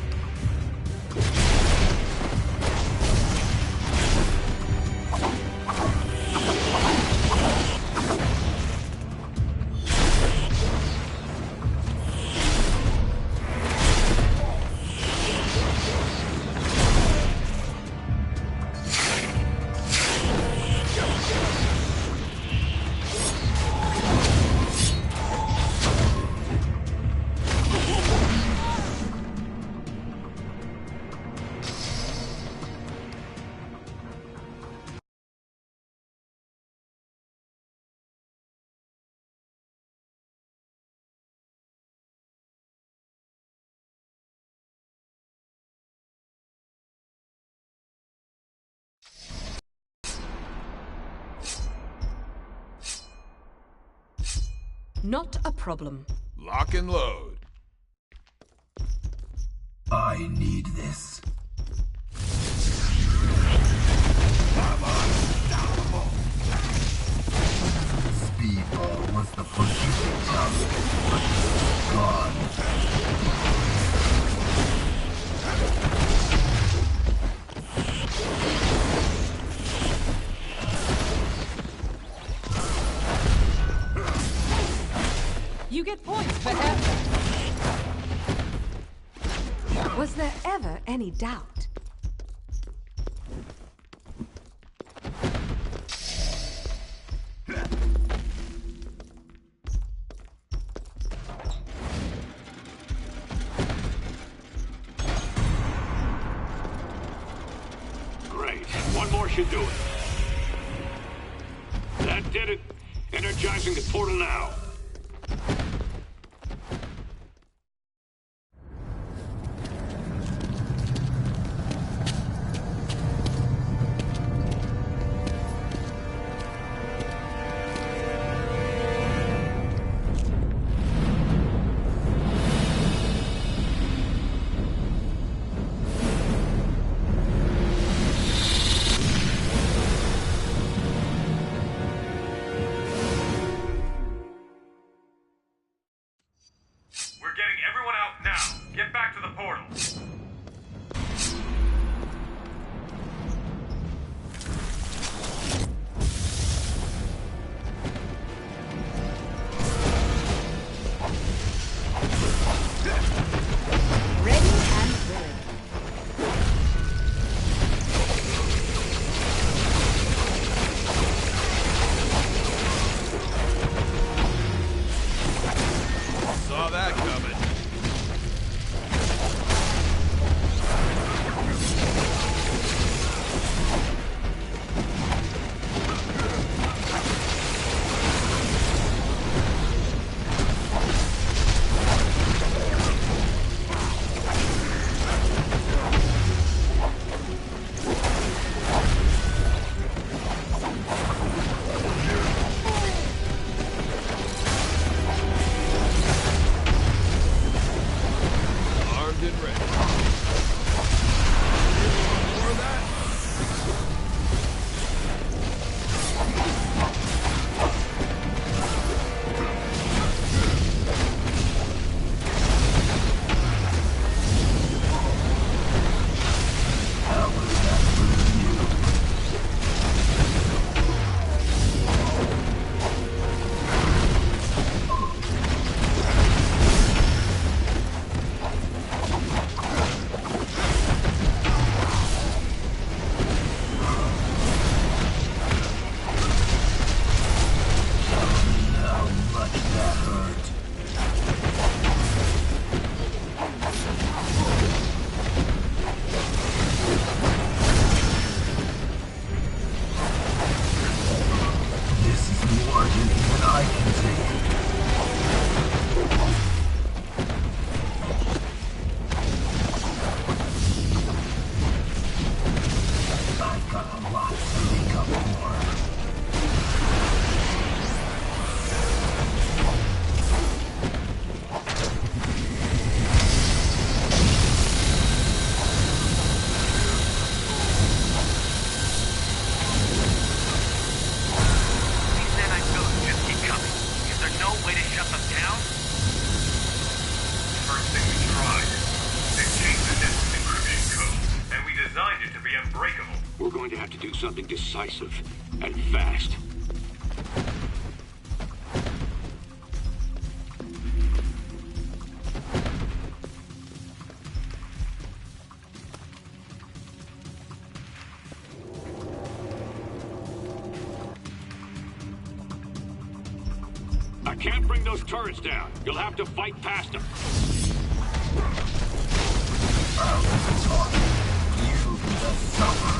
Not a problem. Lock and load. I need this. Speedball was the first you picked up, but it's gone. You get points for effort. Was there ever any doubt? Great. One more should do it. That did it. Energizing the portal now. Get back to the portal. Ready and willing. Saw that coming. shut them down? First thing we tried. They changed the network encryption code, and we designed it to be unbreakable. We're going to have to do something decisive, and fast. I can't bring those turrets down. You'll have to fight past them. You will suffer.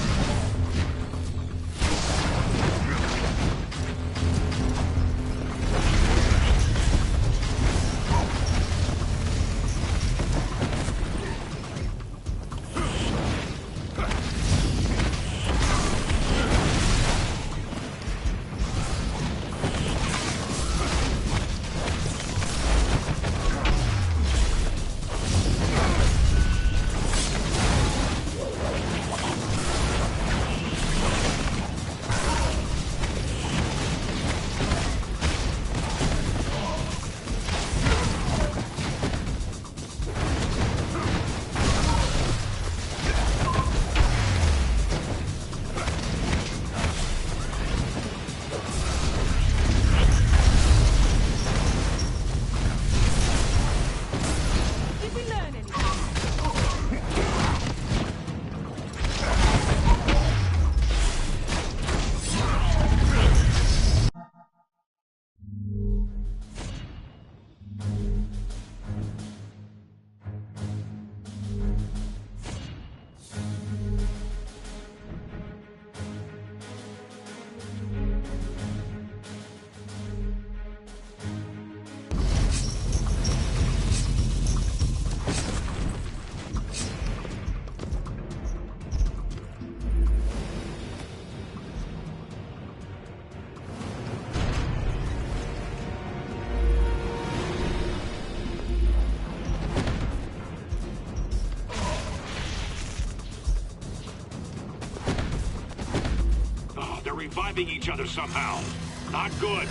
Reviving each other somehow. Not good.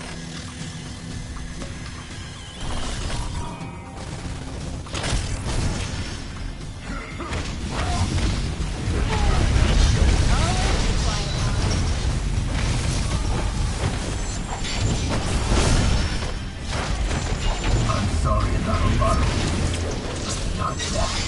I'm sorry about a lot of things, but not that.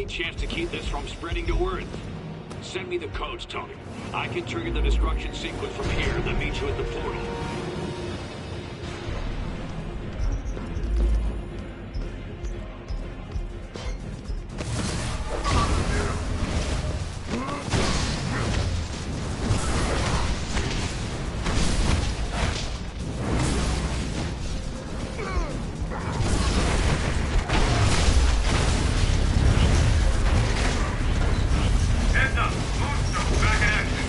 Chance to keep this from spreading to Earth. Send me the codes, Tony. I can trigger the destruction sequence from here, then meet you at the portal. Heads up! Moonstone back in action!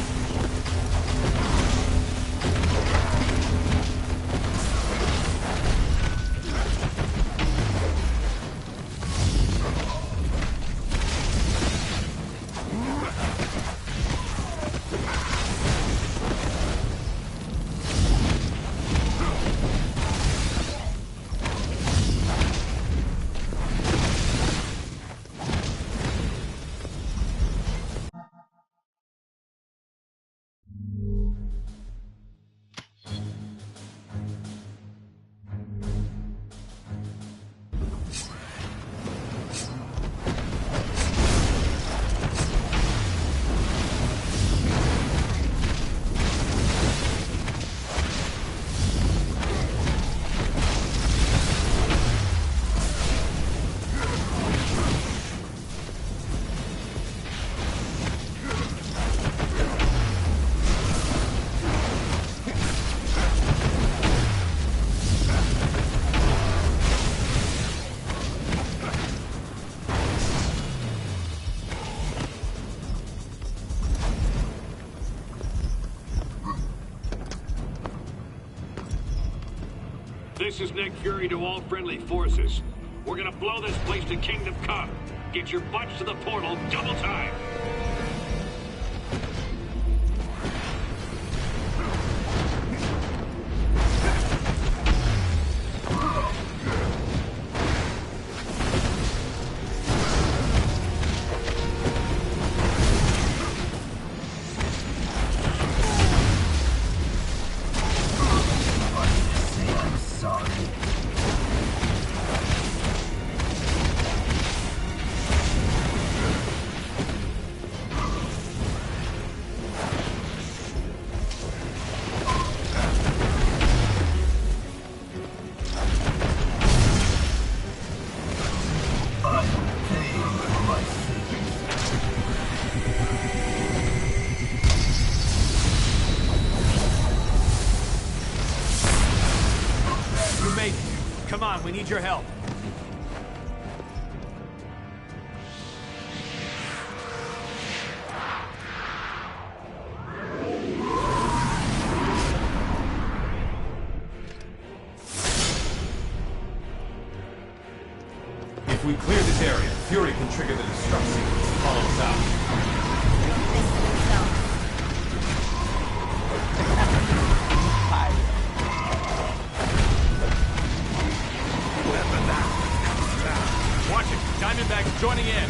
This is Nick Fury to all friendly forces. We're gonna blow this place to Kingdom Come. Get your butts to the portal double time. Come on, we need your help. If we clear this area, Fury can trigger the destruct sequence and follow us out. Watch it. Diamondback's joining in.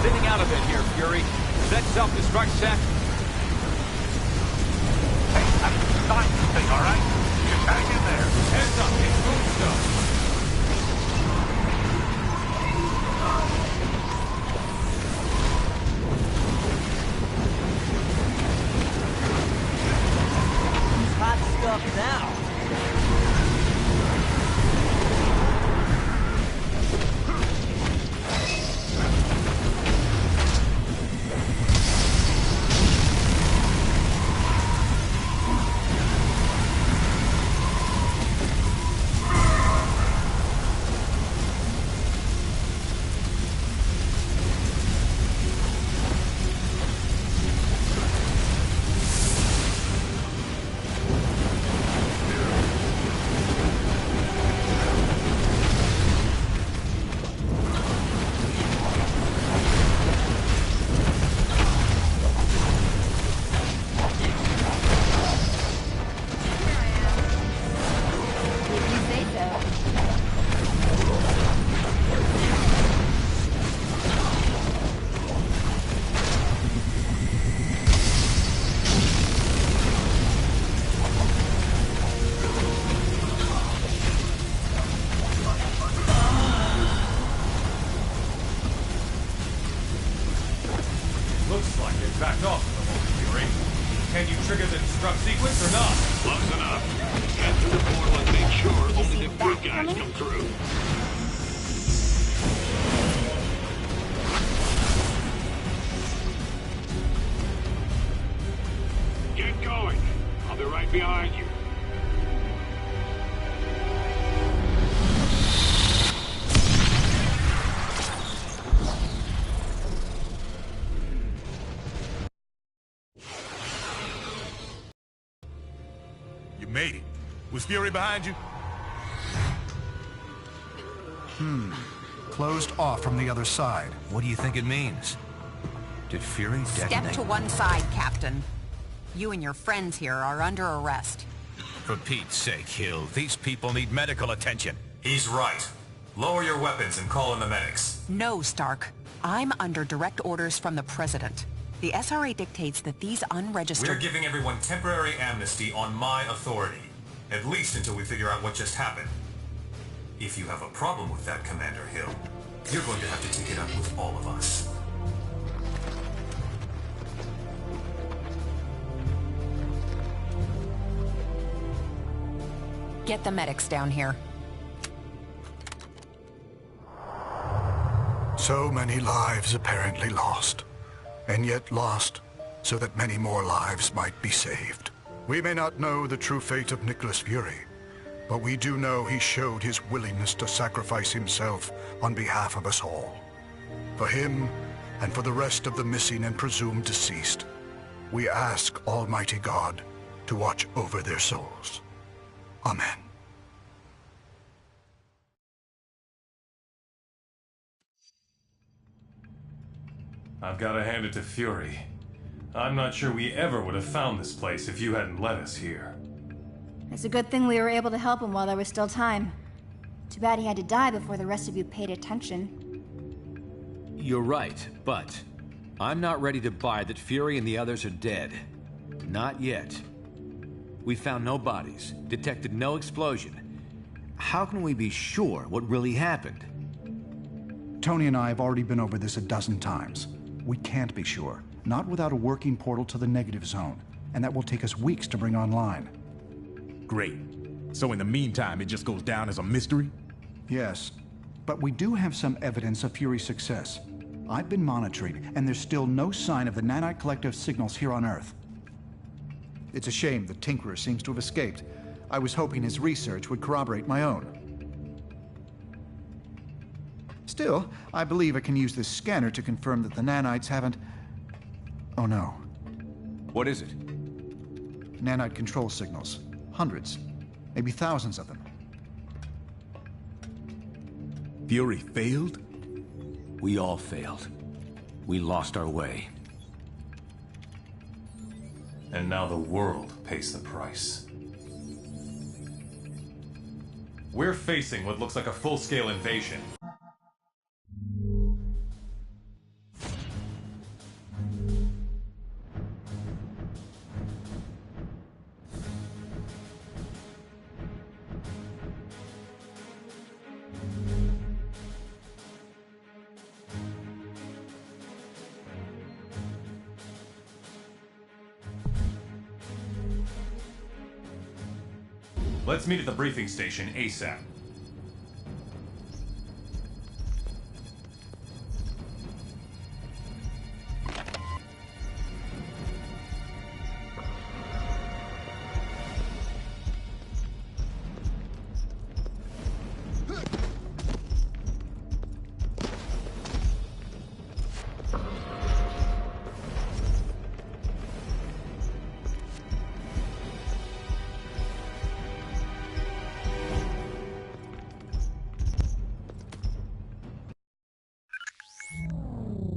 Thinning out a bit here, Fury. Is that self-destruct set? Hey, that's the sign thing, all right? Just hang in there. Heads up, it's Moonstone. Who's hot stuff now? Looks like they backed off for the moment, Fury. Can you trigger the destruct sequence or not? Close enough. Get through the portal and make sure only the good guys come through. Get going. I'll be right behind you. Made it. Was Fury behind you? Closed off from the other side. What do you think it means? Did Fury detonate? Step to one side, Captain. You and your friends here are under arrest. For Pete's sake, Hill, these people need medical attention. He's right. Lower your weapons and call in the medics. No, Stark. I'm under direct orders from the President. The SRA dictates that these unregistered... We're giving everyone temporary amnesty on my authority. At least until we figure out what just happened. If you have a problem with that, Commander Hill, you're going to have to take it up with all of us. Get the medics down here. So many lives apparently lost, and yet lost so that many more lives might be saved. We may not know the true fate of Nicholas Fury, but we do know he showed his willingness to sacrifice himself on behalf of us all. For him, and for the rest of the missing and presumed deceased, we ask Almighty God to watch over their souls. Amen. I've got to hand it to Fury. I'm not sure we ever would have found this place if you hadn't led us here. It's a good thing we were able to help him while there was still time. Too bad he had to die before the rest of you paid attention. You're right, but I'm not ready to buy that Fury and the others are dead. Not yet. We found no bodies, detected no explosion. How can we be sure what really happened? Tony and I have already been over this a dozen times. We can't be sure. Not without a working portal to the negative zone. And that will take us weeks to bring online. Great. So in the meantime, it just goes down as a mystery? Yes. But we do have some evidence of Fury's success. I've been monitoring, and there's still no sign of the Nanite Collective signals here on Earth. It's a shame the Tinkerer seems to have escaped. I was hoping his research would corroborate my own. Still, I believe I can use this scanner to confirm that the nanites haven't... Oh no. What is it? Nanite control signals. Hundreds. Maybe thousands of them. Fury failed? We all failed. We lost our way. And now the world pays the price. We're facing what looks like a full-scale invasion. Let's meet at the briefing station ASAP.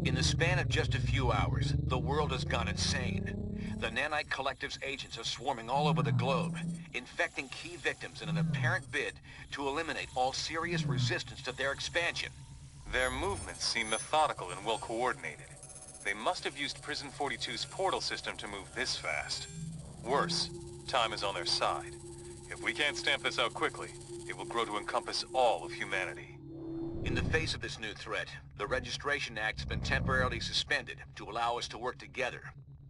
In the span of just a few hours, the world has gone insane. The Nanite Collective's agents are swarming all over the globe, infecting key victims in an apparent bid to eliminate all serious resistance to their expansion. Their movements seem methodical and well coordinated. They must have used Prison 42's portal system to move this fast. Worse, time is on their side. If we can't stamp this out quickly, it will grow to encompass all of humanity. In the face of this new threat, the Registration Act has been temporarily suspended to allow us to work together.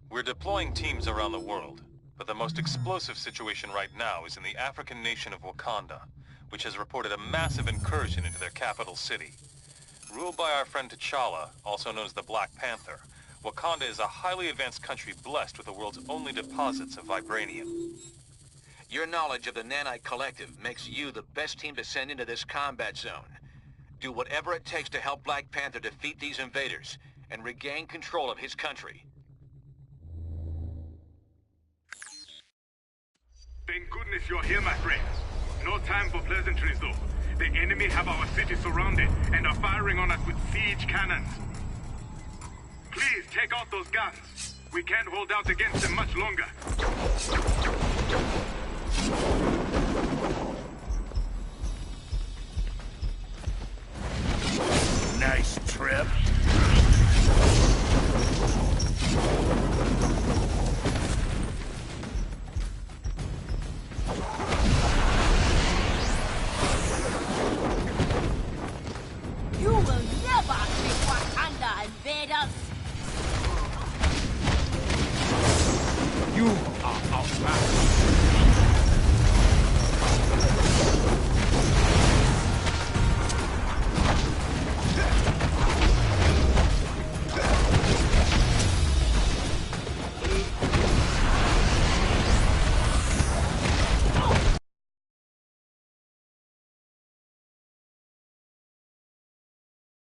We're deploying teams around the world, but the most explosive situation right now is in the African nation of Wakanda, which has reported a massive incursion into their capital city. Ruled by our friend T'Challa, also known as the Black Panther, Wakanda is a highly advanced country blessed with the world's only deposits of vibranium. Your knowledge of the Nanite Collective makes you the best team to send into this combat zone. Do whatever it takes to help Black Panther defeat these invaders and regain control of his country. Thank goodness you're here, my friends. No time for pleasantries, though. The enemy have our city surrounded and are firing on us with siege cannons. Please take out those guns. We can't hold out against them much longer. Nice trip. You will never make Wakanda invade us! You are outmatched.